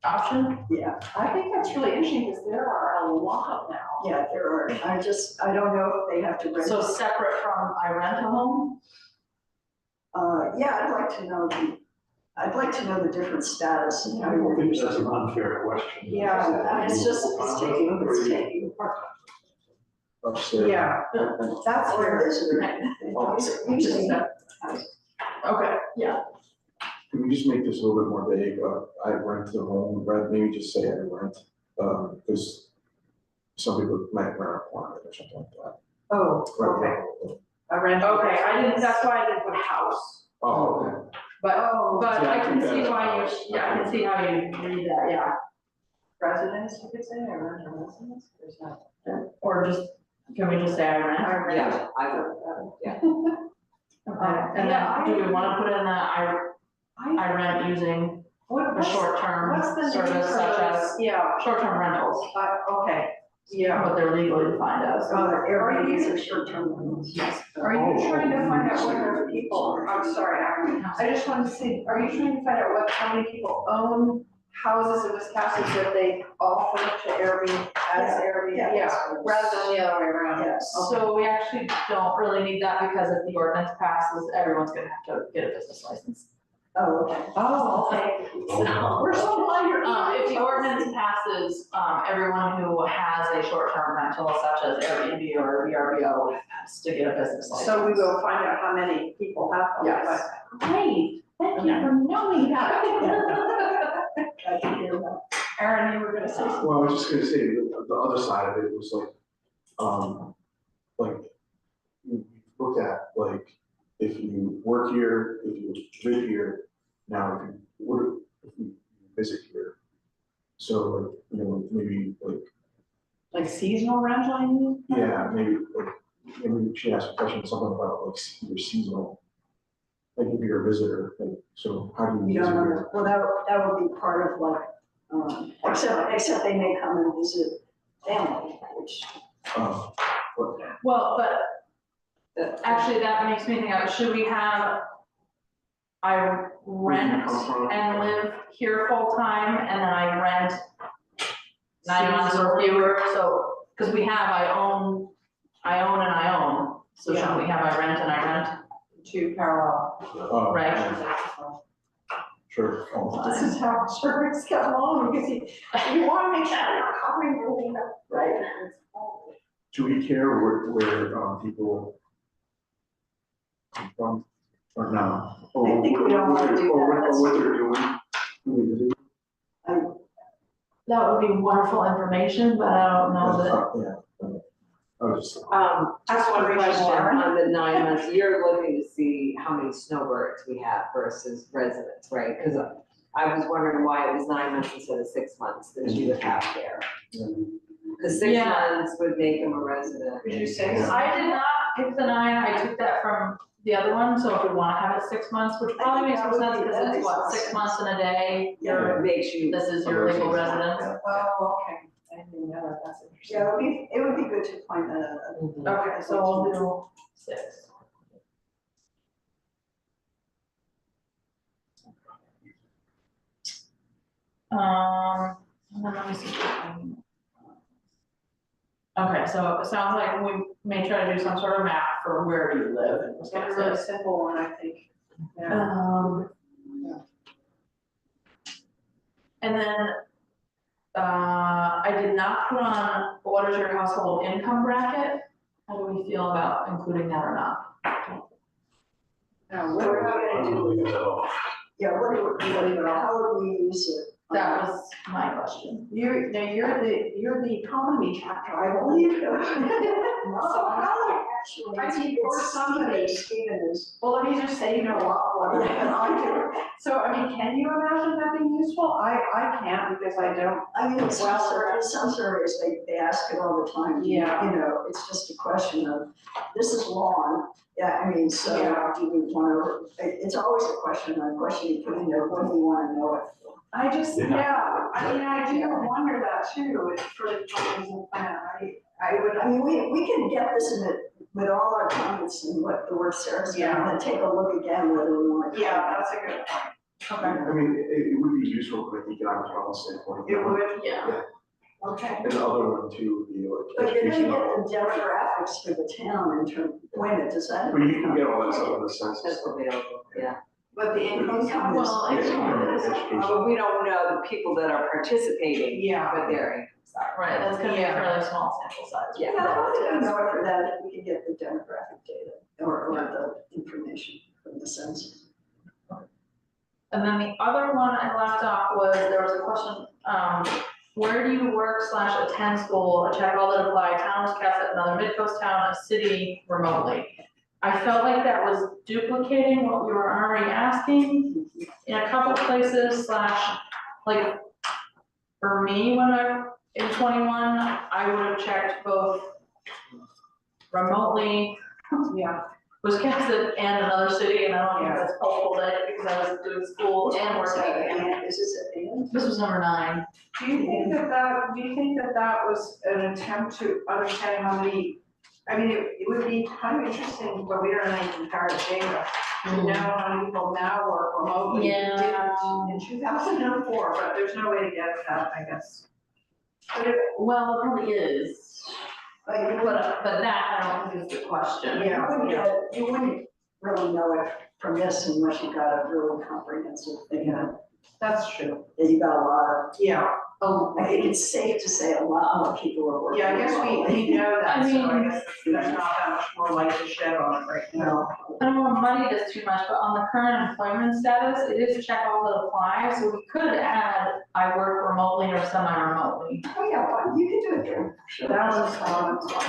option. Yeah, I think that's really interesting because there are a lot now. yeah, there are. I don't know if they have to So register. separate from I rent a home? Yeah, I'd like to know the different status and how I don't think you're that's an using. unfair question. Yeah, It's just, it's taking. Upstairs. Yeah, that's Or where. is it? Usually. Okay, yeah. Can we just make this a little bit more vague? I rent the home, maybe just say I rent, because some people might rent an apartment or something like that. Oh, okay. I rent. Okay, I didn't, that's why I didn't put house. Oh, okay. But Oh, I can see Yeah, why you, yeah, I can see how you read that, yeah. residence, you could say, I rent a residence, there's not. Or just, can we just say I rent? I rent. Yeah, I would, yeah. Okay, and then do we wanna put in that I rent using a short-term What's the name service for such those? as Yeah, short-term rentals, okay, yeah. what they're legally defined as. Airbnbs are short-term rentals. Yes. Are you trying to find out what those people, I'm sorry, I just wanted to see, are you trying to find out how many people own houses in Wisconsin so that they offer to Airbnb as Airbnb? Yeah. Rather than the other way around. Yes. So we actually don't really need that because if the ordinance passes, everyone's gonna have to get a business license. Oh, okay. Oh, okay. We're so glad you're. If the ordinance passes, everyone who has a short-term rental such as Airbnb or VRBO has to get a business license. So we will find out how many people have them. Yes. Great, thank you for knowing that. I can hear that. Erin, you were gonna say something. Well, I was just gonna say, the other side of it was like, we looked at, like, if you work here, if you live here, now if you work, if you visit here. So, like, you know, maybe, like, Like seasonal rental, I mean? yeah, maybe she asked a question, something about, like, your seasonal. Like, if you're a visitor, like, so how do you You visit don't here? know, well, that would be part of like, except they may come and visit family, which. Well, but actually, that makes me think of, should we have I rent and live here full-time and then I rent 9 months or fewer, so, because we have I own and I own, so should we have I rent and I rent? Two parallel. Oh, Right. Sure. This is how insurance got along, because you want to make sure you're covering everything up, right? Do we care where people come from, or no? I think we don't wanna do Or that. what they're doing? Who they visit? That would be wonderful information, but I don't know that. Yeah. I was just. Just one question Lauren? on the 9 months, you're looking to see how many snowbirds we have versus residents, right? Because I was wondering why it was 9 months instead of 6 months that you would have there. Because 6 Yeah. months would make them a resident. Would you say? Yeah. I did not pick the 9, I took that from the other one, so if we want to have it 6 months, which probably makes more sense because it's what, 6 months in a day? It makes you. This is your legal residence. Oh, okay, I didn't know that, that's interesting. Yeah, it would be good to find that out. Mhm. Okay, so we'll do 6. And then let me see. Okay, so it sounds like we may try to do some sort of map for where you live in It's a really Wisconsin. simple one, I think. Yeah. And then, I did not put on, what is your household income bracket? How do we feel about including that or not? Now, What are we I'm gonna gonna do? leave that off. Yeah, how would we use it? That was my question. You're the economy chapter, I believe. So how actually, I mean, for somebody- Stephen is, Well, let me just say, you know a lot more than I do. So, I mean, can you imagine that being useful? I can't because I don't. I mean, in some surveys, they ask it all the time. Yeah. You know, it's just a question of, this is lawn, yeah, I mean, so Yeah. do we want to, it's always a question you put in there, what do you want to know it for? I just, Yeah. yeah, I mean, I do wonder that too, for the tourism plan, I would. I mean, we can get this in it with all our comments and what the work Sarah's done, Yeah. and then take a look again whether we want to. Yeah, that's a good point. Okay. I mean, it would be useful from an economic development standpoint. It would, Yeah. Okay. And the other one too would be But like you're education. gonna get the demographics for the town in terms, wait a minute, does that? But you can get all that stuff in the census. That's available, yeah. but the income. Well, Yeah, Education. But we don't know the people that are participating, Yeah. what their incomes are. Right, that's gonna be a Yeah. fairly small sample size. Yeah. Yeah, I think we know it for that, if we can get the demographic data or the information from the census. And then the other one I left off was, there was a question, where do you work / attend school? A check all that apply, town of Wiscasset, another mid-coast town, a city remotely. I felt like that was duplicating what we were already asking in a couple places / like, for me, when in 21, I would have checked both remotely, Yeah, Wiscasset and another city, and I don't think that's helpful that, because I was doing school and working. And is this at the end? This was number 9. do you think that was an attempt to understand how many, I mean, it would be kind of interesting, but we don't have any comparative data. To know how many people now work remotely, Yeah. didn't in 2004, but there's no way to get at that, I guess. Well, it probably is, But you but that I don't think is the question. you wouldn't really know it from this unless you got a really comprehensive thing, That's true. that you got a lot of, Yeah, oh, I think it's safe to say a lot of people are working. yeah, I guess we know that, I so I mean- guess there's not that much more light to shed on it right now. No. I don't want to muddy this too much, but on the current employment status, it is check all that apply, so we could add, I work remotely or semi-remotely. Oh, yeah, well, you can do it there. Sure. That was,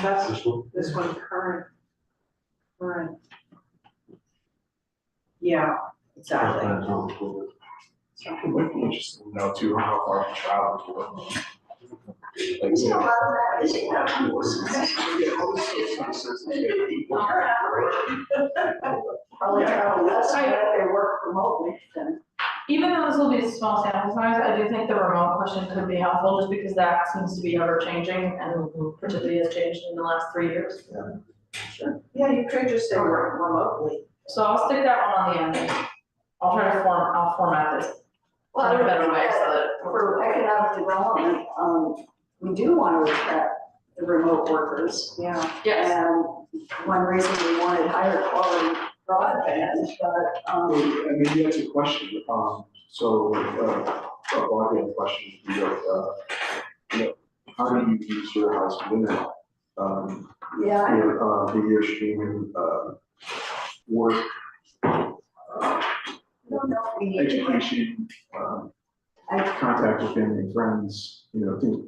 that's, This one, this one current. Yeah, exactly. that's on Twitter. It might be interesting to know too, how far you travel to work. Like, Is there a lot of that, is it not? Probably travel less, but if they work remotely, then. Even though this will be a small sample size, I do think the remote question could be helpful, just because that seems to be ever-changing, and particularly has changed in the last 3 years. Yeah, you could just say work remotely. So I'll stick that one on the end. I'll try to I'll format this Well, in a better way so that. for economic development, we do want to attract the remote workers. Yeah. Yes, And one reason we wanted higher quality broadband, but, And maybe that's a question, so, a broadband question would be like, you know, how do you use your house internet? yeah, Your, video streaming, work, I don't know if we need to. education, contact with family and friends, things,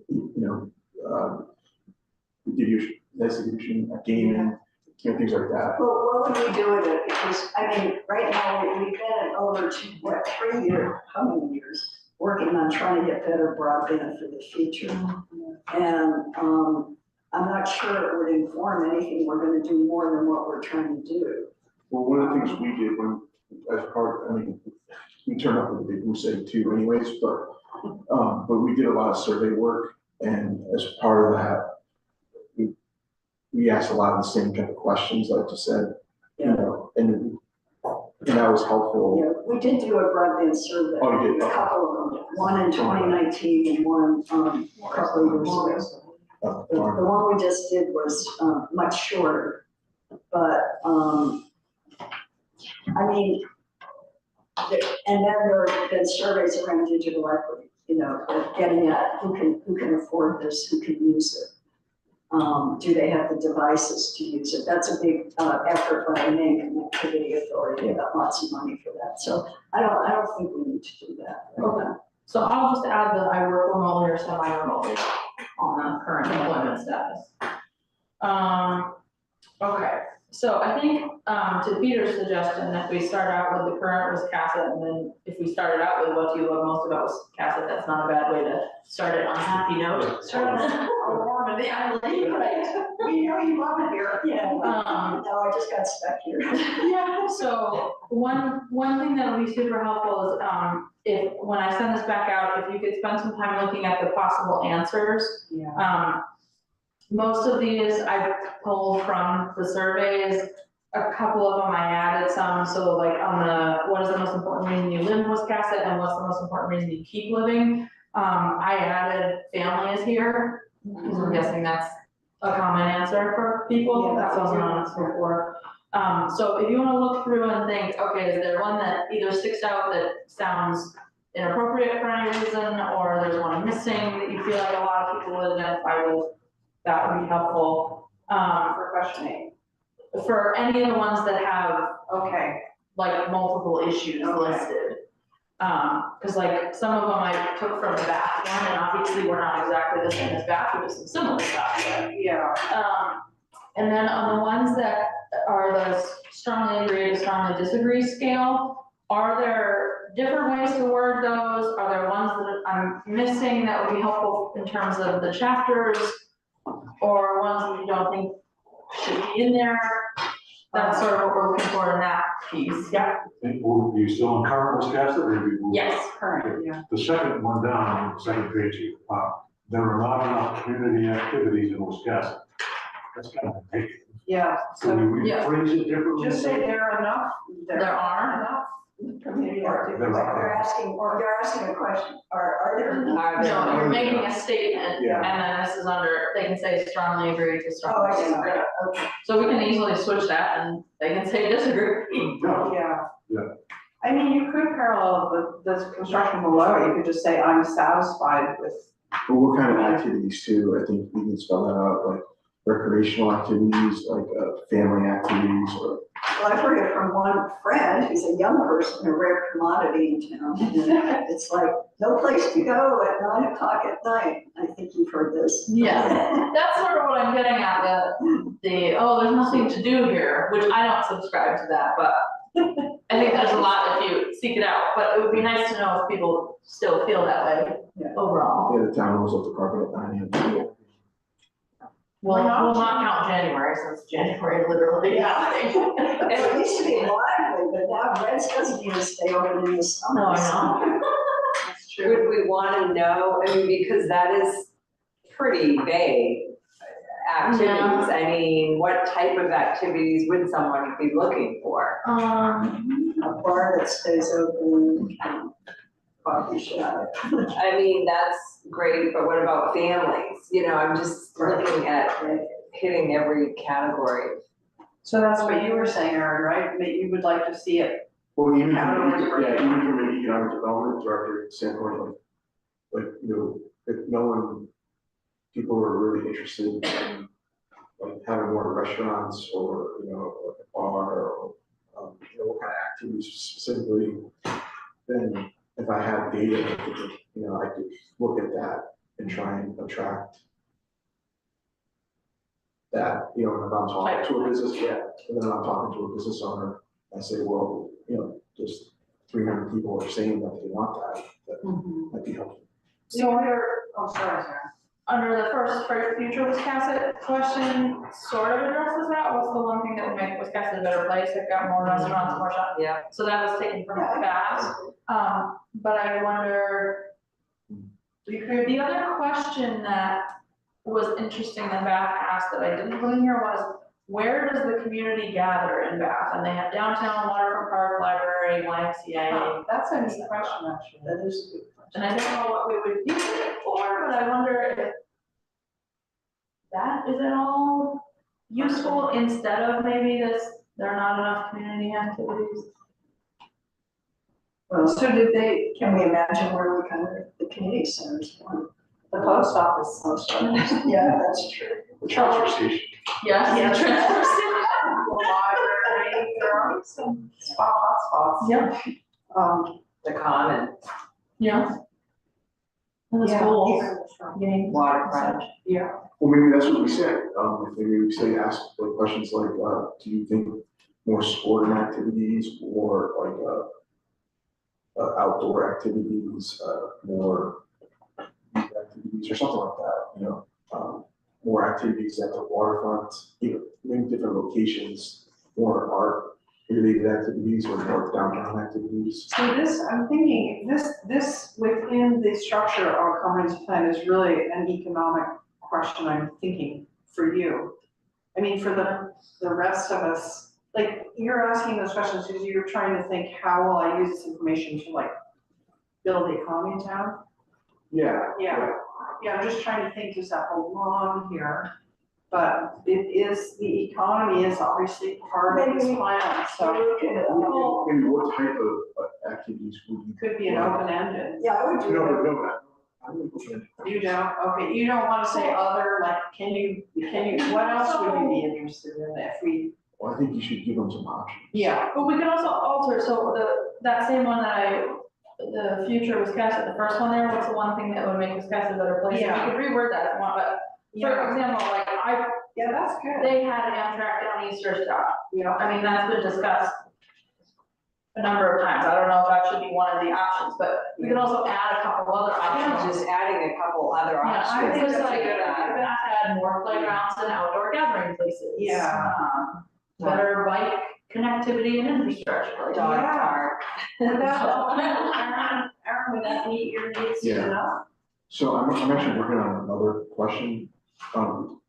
video, distribution, gaming, things like that. Well, what would we do with it? Because, I mean, right now, we've been over to, 3 years, how many years? Working on trying to get better broadband for the future. And, I'm not sure it would inform anything we're gonna do more than what we're trying to do. Well, one of the things we did when, as part, we turned up with a big goose egg too anyways, but we did a lot of survey work, and as part of that, we asked a lot of the same kind of questions, like you said, and that was helpful. Yeah, we did do a broadband survey. Oh, you did? A couple of them, one in 2019 and one, a couple of years ago. The one we just did was, much shorter, but, I mean, and then there have been surveys around digital equity, getting at who can afford this, who can use it. Do they have the devices to use it? That's a big, effort by the Maine Connectivity Authority. They got lots of money for that. So I don't think we need to do that. Okay. So I'll just add that I work remotely or semi-remotely on the current employment status. Okay, so I think, to Peter's suggestion, if we start out with the current Wiscasset, and then if we started out with what do you love most about Wiscasset, that's not a bad way to start it on a happy note. Start on a warm and the island, right? We know you love it here. Yeah. No, I just got stuck here. Yeah, so one thing that would be super helpful is, if, when I send this back out, if you could spend some time looking at the possible answers. Yeah. Most of these I pulled from the surveys, a couple of them I added some, so like on the, what is the most important reason you live in Wiscasset and what's the most important reason you keep living? I added family is here, because I'm guessing that's a common answer for people, Yeah, that that's wasn't a good on us before. So if you wanna look through and think, okay, is there one that either sticks out that sounds inappropriate for any reason, or there's one missing that you feel like a lot of people would identify with, that would be helpful. For questioning. For any of the ones that have Okay. like multiple issues Okay. listed. Cause like some of them I took from the Bath one, and obviously we're not exactly the same as Bath, but some similar stuff, but Yeah. and then on the ones that are the strongly agree to strongly disagree scale, are there different ways to word those? Are there ones that I'm missing that would be helpful in terms of the chapters? Or ones that you don't think should be in there? That's sort of what we're looking for in that piece. Yeah. Were you still in current Wiscasset or have you moved? Yes. Current, yeah. The second one down, the second page, there are not enough community activities in Wiscasset. That's kind of big. Yeah, So so we yeah. rephrase it differently. just say there are enough, There are. enough community There activities. are. They're asking a question, are there? Are there- No, you're making a statement, and Yeah. then this is under, they can say strongly agree to Oh, strongly I see, disagree. yeah, okay. So we can easily switch that and they can say disagree. No, Yeah. Yeah. I mean, you could parallel the construction below, you could just say, I'm satisfied with. But what kind of activities too, I think we can spell that out, like recreational activities, like family activities, or Well, I've heard it from one friend who's a young person, a rare commodity in town. And it's like, no place to go at 9 o'clock at night. I think you've heard this. Yeah, that's sort of what I'm getting at, oh, there's nothing to do here, which I don't subscribe to that, but I think there's a lot if you seek it out, but it would be nice to know if people still feel that way Yeah. overall. yeah, the town rolls up the carpet at 9 AM. Well, Why not? we'll not count January since January literally. It used to be lively, but now Reds doesn't even stay open in the summer. No, I know. That's true. Would we wanna know, I mean, because that is pretty vague activities. I mean, what type of activities would someone be looking for? A bar that stays open, coffee shop. I mean, that's great, but what about families? You know, I'm just looking at hitting every category. So that's what you were saying, Erin, right? That you would like to see it. Well, even How do from, we- yeah, even from an economic development director standpoint, like, you know, if no one, people are really interested in like having more restaurants or, you know, like a bar or, you know, what kind of activities specifically, then if I had data, I could, you know, I could look at that and try and attract that, you know, and if I'm talking to a business, yeah, and then I'm talking to a business owner, I say, well, you know, just 300 people are saying that they want that might be helpful. So sorry. Under the first future Wiscasset question, sort of addresses that, what's the one thing that would make Wiscasset a better place, they've got more restaurants, more shops. Yeah. So that was taken from Bass, but I wonder, the other question that was interesting that Bath asked that I didn't put in here was, where does the community gather in Bath? And they have downtown, waterfront park, library, YMCA. That's a neat question, actually. That is a good question. And I don't know what we would use it for, but I wonder if that is at all useful instead of maybe this, there are not enough community activities. Well, So did they, can we imagine where we kind of, the community centers one? the post office, Yeah, that's true. the transfer station. Yes, Yeah. transfer station. the library, there are some hotspots. Yeah, Um, The common. yeah. in the Yeah, schools, sure. games. Waterfront. Yeah, Well, maybe that's what we said, maybe we say, ask like questions like, do you think more sporting activities or like, outdoor activities, more youth activities or something like that, you know? More activities at the waterfront, you know, maybe different locations, more art-related activities or more downtown activities. so this, I'm thinking, this within the structure of our comprehensive plan is really an economic question, I'm thinking, for you. I mean, for the rest of us, like, you're asking those questions because you're trying to think, how will I use this information to like build the economy in town? Yeah. Yeah, I'm just trying to think, does that belong here? But the economy is obviously part of this plan, so Maybe what type of activities would you? it could be an open-ended. Yeah, I would do No, that. but no, I wouldn't put it. You don't, okay, you don't wanna say other, like, can you, what else would you be interested in if we? Well, I think you should give them some options. Yeah. But we could also alter, so that same one that the future was cast at the first one there, what's the one thing that would make us cast a better place? Yeah. We could reword that if you want, but for example, like Yeah, that's good. they had Amtrak down Easter stop. Yeah. I mean, that's been discussed a number of times. I don't know if that should be one of the options, but we could also add a couple other options. Just adding a couple other Yeah, I options. think it's That's a like, good we're idea. gonna have to add more playgrounds and outdoor gathering places. Yeah. Better bike connectivity and infrastructure. like- Dog Yeah. park. Would that, Aaron, would that meet your needs Yeah. enough? So I'm actually working on another question,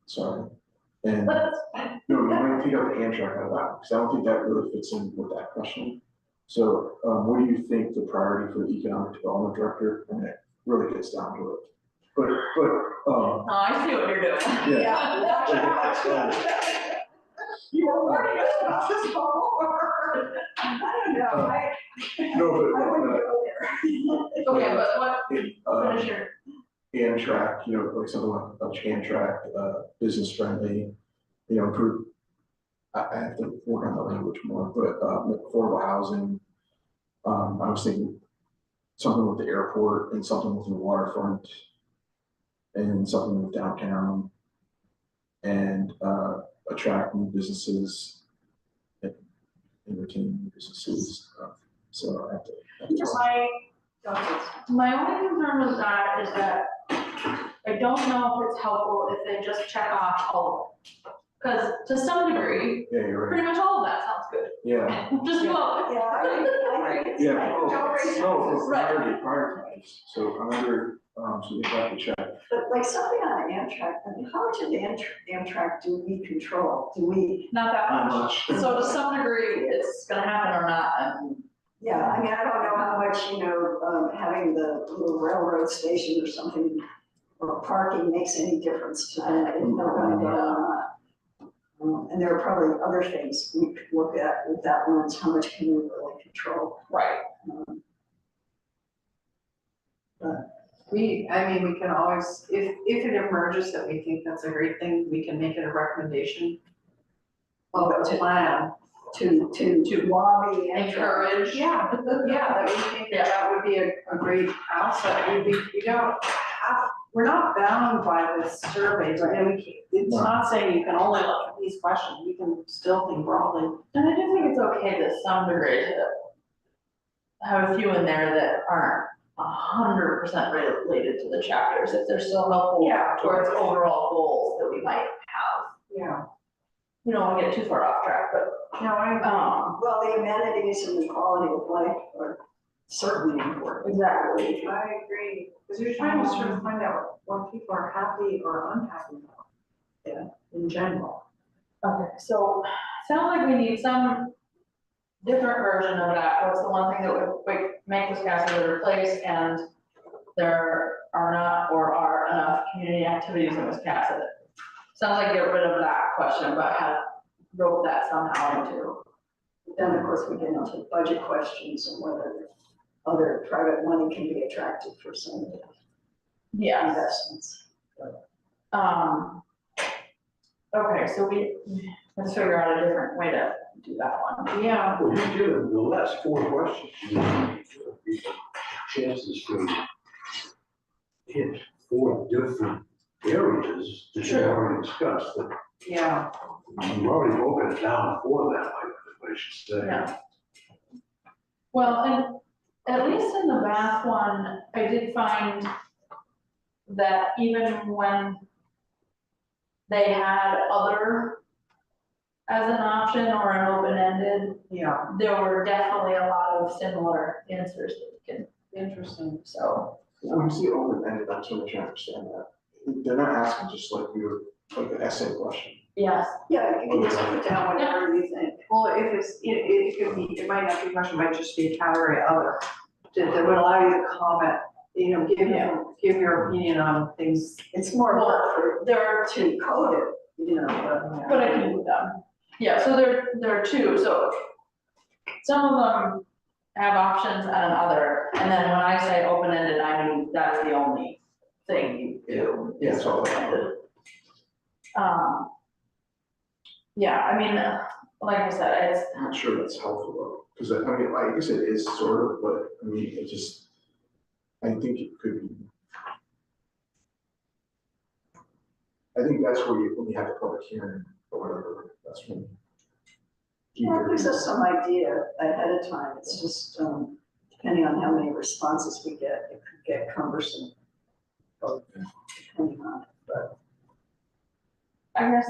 sorry. And, no, I'm gonna take out the Amtrak out of that, because I don't think that really fits in with that question. So, what do you think the priority for the economic development director, I mean, it really gets down to it. But, Oh, I see what you're doing. yeah. You were warning us about this before. I don't know, I No, wouldn't but, go there. Okay, but what, it, finish your, Amtrak, you know, like something like Amtrak, business friendly, you know, improve. I have to work on the language more, but, affordable housing. I was thinking something with the airport and something with the waterfront. And something with downtown. And, attract new businesses. And retain new businesses, so I have to. my only concern with that is that I don't know if it's helpful if they just check off all of it. Because to some degree, Yeah, you're right, pretty much all of that sounds good. yeah, Just well, Yeah, I think it's yeah, like, don't raise no, Right. prioritize, so I'm under, so they have to check. But like something on Amtrak, I mean, how much of the Amtrak do we control? Do we, not that Not much. much. So to some degree, it's gonna happen or not, and yeah, I mean, I don't know how much, having the little railroad station or something, or parking makes any difference to them, if they're gonna go or not. And there are probably other things we could look at with that lens, how much can we really control? right. We can always, if it emerges that we think that's a great thing, we can make it a recommendation of the plan. To lobby and Encourage. Yeah, that we think that would be a great asset. We don't have, we're not bound by this survey, right? And it's not saying you can only look at these questions, you can still think broadly. And I do think it's okay to some degree to have a few in there that aren't 100% related to the chapters, if they're still helpful Yeah. towards overall goals that we might have. Yeah. We don't wanna get too far off track, but, No, Well, the amenities and the quality of life are certainly important. exactly. I agree, because you're trying to sort of find out what people are happy or unhappy about. Yeah, in general. Okay, so, sounds like we need some different version of that, what's the one thing that would make Wiscasset a better place, and there are not or are enough community activities in Wiscasset. Sounds like get rid of that question, but have wrote that somehow into. Then, of course, we get into budget questions and whether other private money can be attractive for some of the Yeah. investments. Okay, so let's figure out a different way to do that one. Yeah. Well, you do, the last four questions, you know, chances to hit 4 different areas that you already discussed, that Yeah, you've already broken it down for them, I should say. Yeah. Well, and at least in the math one, I did find that even when they had other as an option or an open-ended, yeah, there were definitely a lot of similar answers that we can, interesting. so. When you see open-ended, I'm sort of trying to understand that. They're not asking just like like an essay question. Yes, Yeah, you can just put down whatever you think. Well, if it's, it could be, it might not be a question, it might just be a category other, that would allow you to comment, give your opinion on things. It's more work for, there are to code it, but I can do them. Yeah, so there are two, so some of them have options and other, and then when I say open-ended, I mean, that's the only thing you do. Yeah, it's all open-ended. Yeah, I mean, like I said, it's, I'm not sure that's helpful though, because I mean, I guess it is sort of, but I mean, it just, I think it could be. I think that's where when you have a public hearing or whatever, that's when. well, it gives us some idea ahead of time. It's just, depending on how many responses we get, it could get cumbersome. Depending on it, but. I guess,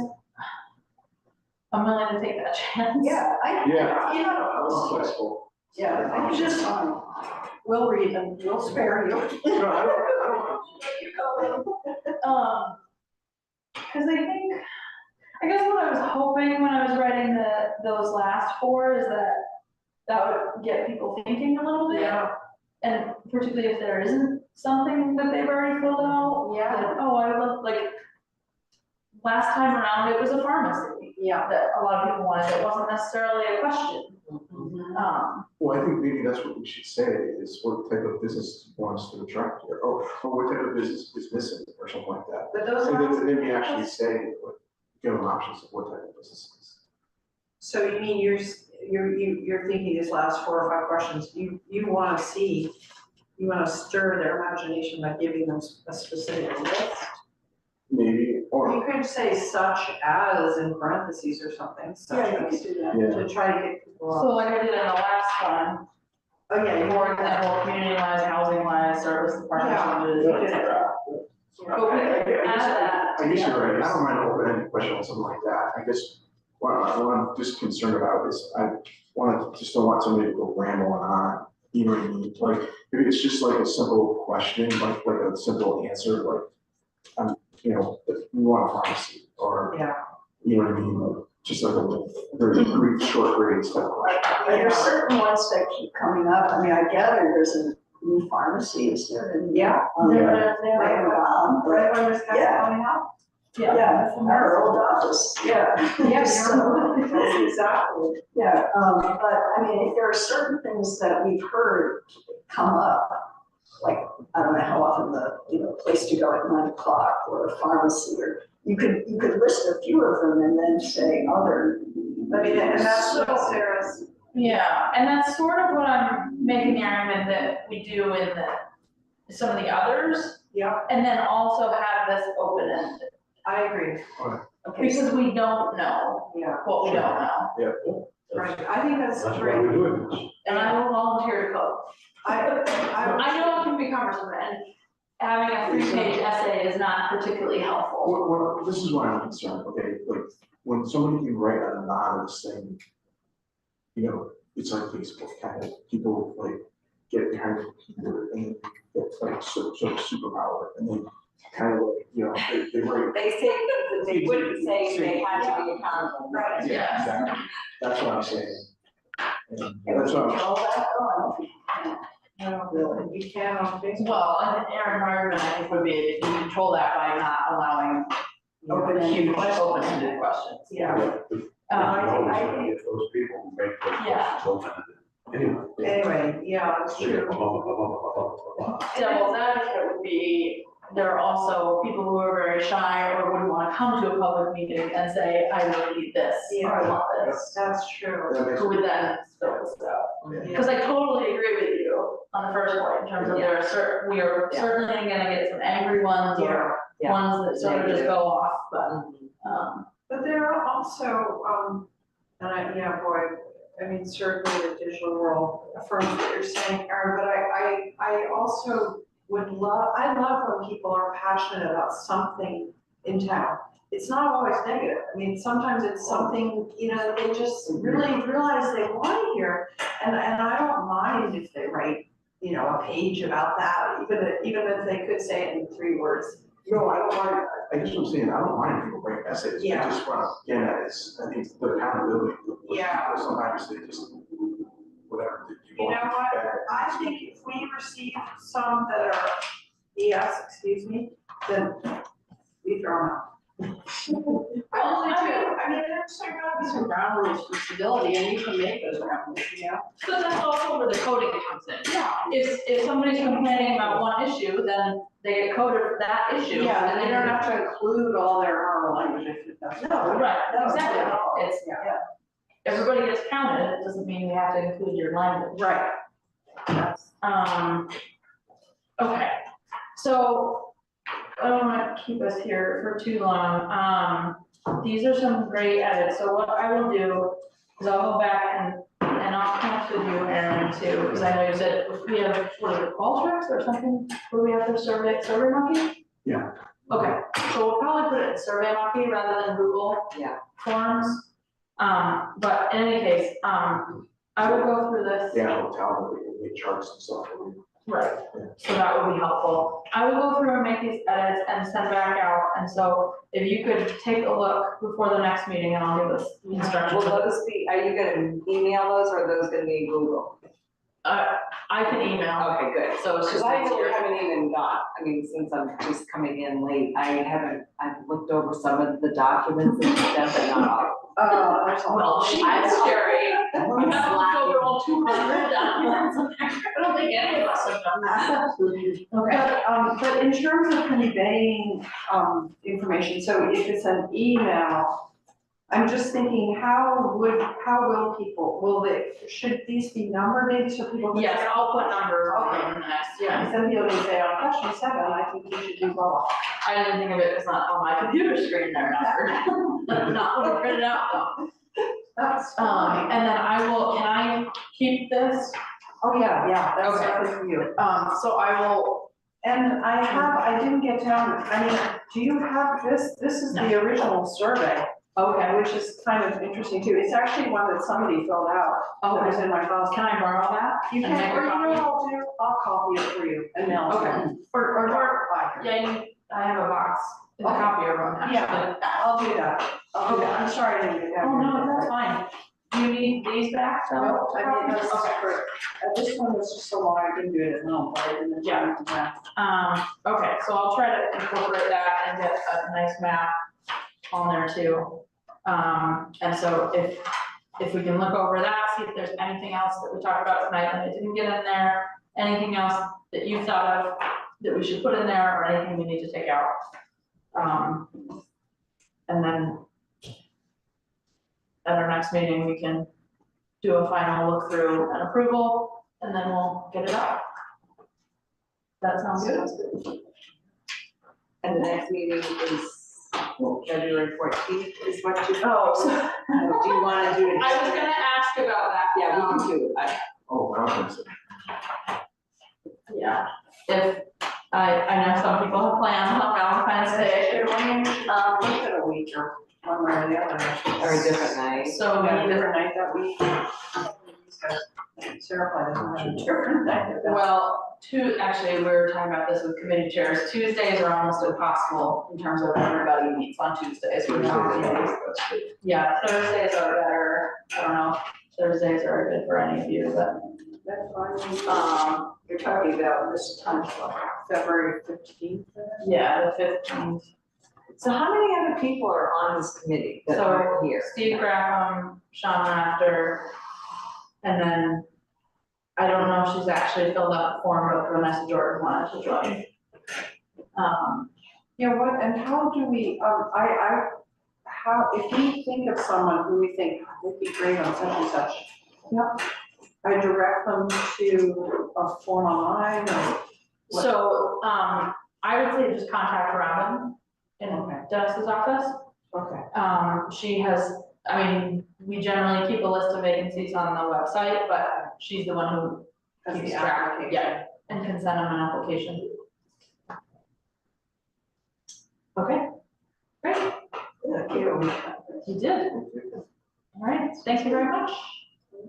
I'm willing to take that chance. Yeah, Yeah. you know, I was flexible. yeah, I can just, we'll read them, we'll spare you. No, I don't. You go Cause I guess what I was hoping when I was writing those last 4 is that would get people thinking a little bit. Yeah, And particularly if there isn't something that they've already filled out. Yeah. that, oh, I would like, last time around, it was a pharmacy yeah. that a lot of people wanted, it wasn't necessarily a question. Well, I think maybe that's what we should say, is what type of business wants to attract here, or what type of business is missing, or something like that. But those And are, then we actually say, like, give them options of what type of businesses. so you mean you're thinking these last 4 or 5 questions, you wanna see, you wanna stir their imagination by giving them a specific list? Maybe, or, You could say such as in parentheses or something, such Yeah, you as, can do that. yeah, to try to get people So up. like I did in the last one, Oh, yeah, you for example, community-wise, housing-wise, service departments, Yeah. et cetera. But we could add that. I guess you're right, I don't mind open-ended question or something like that, I guess, what I'm just concerned about is, just don't want somebody to go rambling on, you know what I mean? Like, if it's just like a simple question, like a simple answer, like, we want a pharmacy, or, Yeah. you know what I mean, like, just like a very brief, short grade stuff. Are there certain ones that keep coming up? I mean, I gather there's a new pharmacy, is there? Yeah. Yeah. I haven't gone, but Right when this guy's Yeah. coming out? yeah, our old office, yeah. Yeah, So, exactly. yeah, but I mean, if there are certain things that we've heard come up, like, I don't know how often place to go at 9 o'clock or a pharmacy, or you could list a few of them and then say other. I mean, and that's what Sarah's, Yeah, and that's sort of what I'm making the argument that we do in some of the others, yeah, and then also have this open-ended, I agree, Okay, because we don't know yeah, what we don't know. right, I think that's That's why great. we're doing this. And I will volunteer to code. I know it can be cumbersome, and having a 3-page essay is not particularly helpful. Well, this is why I'm concerned, okay, like, when somebody can write an anonymous thing, it's like Facebook, kind of, people like get behind the computer and it's like sort of superpower, and then kind of like, they write. They say, they wouldn't say they had to be accountable. Right. Yeah. Exactly, that's what I'm saying. And can we that's what I'm, control that? Oh, I don't think we can. really, you can on Facebook. Well, and Aaron Hardman, I think, would be, you control that by not allowing huge open-ended questions. Yeah, I always I want to get those people who make those Yeah. questions open. Anyway. anyway, yeah, it's So, yeah, true. blah, blah, blah, blah, blah, blah, blah, blah. Devil's advocate would be, there are also people who are very shy or wouldn't want to come to a public meeting and say, I really need this, or I want this. That's true. That makes Who would then fill this out? Yeah. Because I totally agree with you on the first point, in terms of there are certain, we are Yeah. certainly gonna get some angry ones, or Yeah. ones that sort of just go off, but, But there are also, I mean, certainly the digital world affirms what you're saying, Erin, but I also I love when people are passionate about something in town. It's not always negative. I mean, sometimes it's something, they just really realize they want to hear. And I don't mind if they write, a page about that, even if they could say it in 3 words. No, I don't mind, I guess what I'm saying, I don't mind people writing essays, I Yeah. just want to, again, I think the accountability. Yeah. Sometimes they just, whatever. You know what, I think if we receive some that are then we throw them out. I mean, there's gotta be some ground rules for civility, and you can make those ground rules, but that's also where the coding comes in. Yeah. If somebody's complaining about one issue, then they get coded for that issue. Yeah, and and they don't have to include all their horror language if it doesn't. No, right, exactly, it's, Yeah. everybody gets counted, it doesn't mean you have to include your language. Right. Okay, so I don't wanna keep us here for too long. These are some great edits, so what I will do is I'll go back and I'll connect with you, Aaron, too, because I know you said we have, what is it, Qualtrics or something, where we have to Survey Monkey? Yeah. Okay, so we'll probably put it in Survey Monkey rather than Google. Yeah. Forms. But in any case, I will go through this. Yeah, hotel, that we can make charts and stuff. Right, so that would be helpful. I will go through and make these edits and send back out, and so if you could take a look before the next meeting, and I'll give this instruction. Will those be, are you gonna email those, or are those gonna be in Google? I can email, Okay, good. so it's Because just I really easier. haven't even since I'm just coming in late, I've looked over some of the documents and stuff, but not all. Oh, there's a lot. Well, she's scary. I I'm haven't looked slacking. over all 200 documents. I don't think any of us have done that. Okay. But in terms of conveying, information, so if it's an email, I'm just thinking, how will people, should these be numbered maybe so people? Yes, I'll put numbers on them next, yeah. Some people can say, on question 7, I think you should do blah. I didn't think of it, it's not on my computer screen there, not when I print it out though. That's fine. And then can I keep this? Oh, yeah, that's Okay. definitely for you. So I will, And I didn't get down, do you have this? This is the original survey, okay, which is kind of interesting too. It's actually one that somebody filled out. That was in my files. can I borrow that? You And can, make or a you copy? know what I'll do? I'll copy it for you and mail it. to Okay. you. Or I can. I have a box, in the Okay. copier room, actually. Yeah, I'll do that. Okay. I'm sorry I didn't get that. Oh, no, that's fine. Do you need these back though? No, I mean, that's Okay. great. This one was just so long, I didn't do it at home, but I didn't. Yeah. Okay, so I'll try to incorporate that and get a nice map on there too. And so if we can look over that, see if there's anything else that we talked about tonight that I didn't get in there, anything else that you thought of that we should put in there, or anything we need to take out. And then at our next meeting, we can do a final look through and approval, and then we'll get it out. That sounds good? And the next meeting is February 14th is what you. Oh, so Do you wanna do it? I was gonna ask about that. Yeah, we can do it. Oh, Valentine's Day. Yeah, if, I know some people have plans on Valentine's Day. Look at a week or one way or the other. Or a different night. So we Yeah, need to, different night that week. Sarah probably doesn't have a different night. well, actually, we were talking about this with committee chairs, Tuesdays are almost impossible in terms of everybody meets on Tuesdays. We're not meeting. That's good. Yeah, Thursdays are better, I don't know, Thursdays are good for any of you, but, That's fine. You're talking about this time, February 15th? yeah, the 15th. So how many other people are on this committee that So, aren't here? Steve Graham, Sean Rafter, and then, I don't know if she's actually filled out the form, but Vanessa Jordan wanted to join. Yeah, what, and how do we, how, if we think of someone who we think would be great on such and such. Yep. I direct them to a form online or. So, I would say just contact Robin in Okay. Dennis's office. Okay. She has, I mean, we generally keep a list of vacancies on the website, but she's the one who As keeps the track, application. yeah, and can send them an application. Okay, great, you did. All right, thank you very much.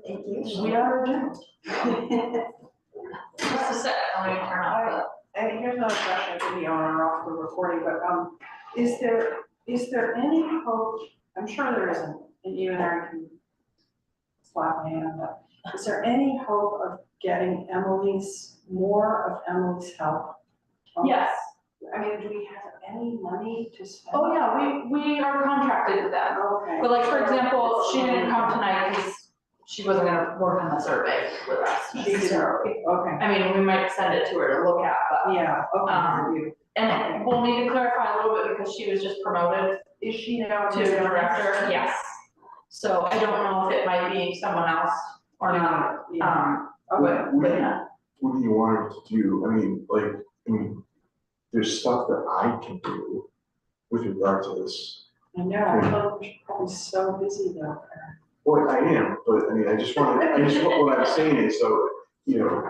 Thank you. We are adjourned. Just a sec, I'm gonna turn off the. And here's another question, to be on or off the recording, but, is there any hope, I'm sure there isn't, and you and Aaron can slap my hand, but is there any hope of getting more of Emily's help? Yes, I mean, do we have any money to spend? oh yeah, we are contracted with them. Okay. But like, for example, she didn't come tonight because she wasn't gonna work on the survey with us She did, necessarily. okay, I mean, we might send it to her to look at, but, yeah, okay. and we'll need to clarify a little bit because she was just promoted Is she now? to director, yes. So I don't know if it might be someone else or not, Yeah. but yeah. What do you want her to do? I mean, there's stuff that I can do with regard to this. I know, I feel like we're probably so busy though. Well, I am, but I mean, what I'm saying is, so, you know.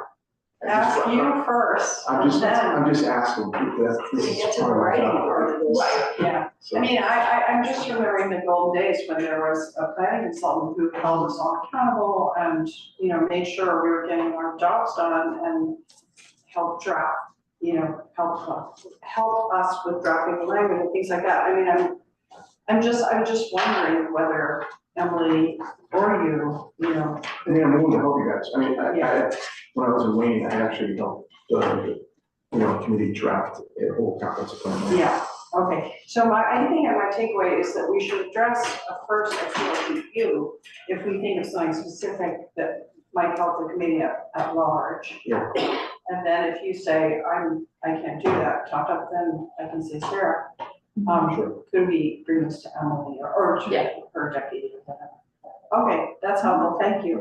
Ask you first, I'm just then, asking, because this To is get to the part of my writing job. part of this. Right. yeah. So- I mean, I'm just remembering the golden days when there was a planning consultant who held us all accountable and, you know, made sure we were getting our jobs done and helped draft, you know, help us with drafting the language and things like that. I mean, I'm just wondering whether Emily or you know. I mean, I'm willing to help you guys. I mean, when I was in Wayne, I actually helped, committee draft a whole comprehensive plan. Yeah, okay, so I think my takeaway is that we should address a first appeal to you if we think of something specific that might help the committee at large. Yeah. And then if you say, I can't do that, talk up, then I can say, Sarah, could we bring this to Emily or to Yeah. her deputy or whatever. Okay, that's helpful, thank you.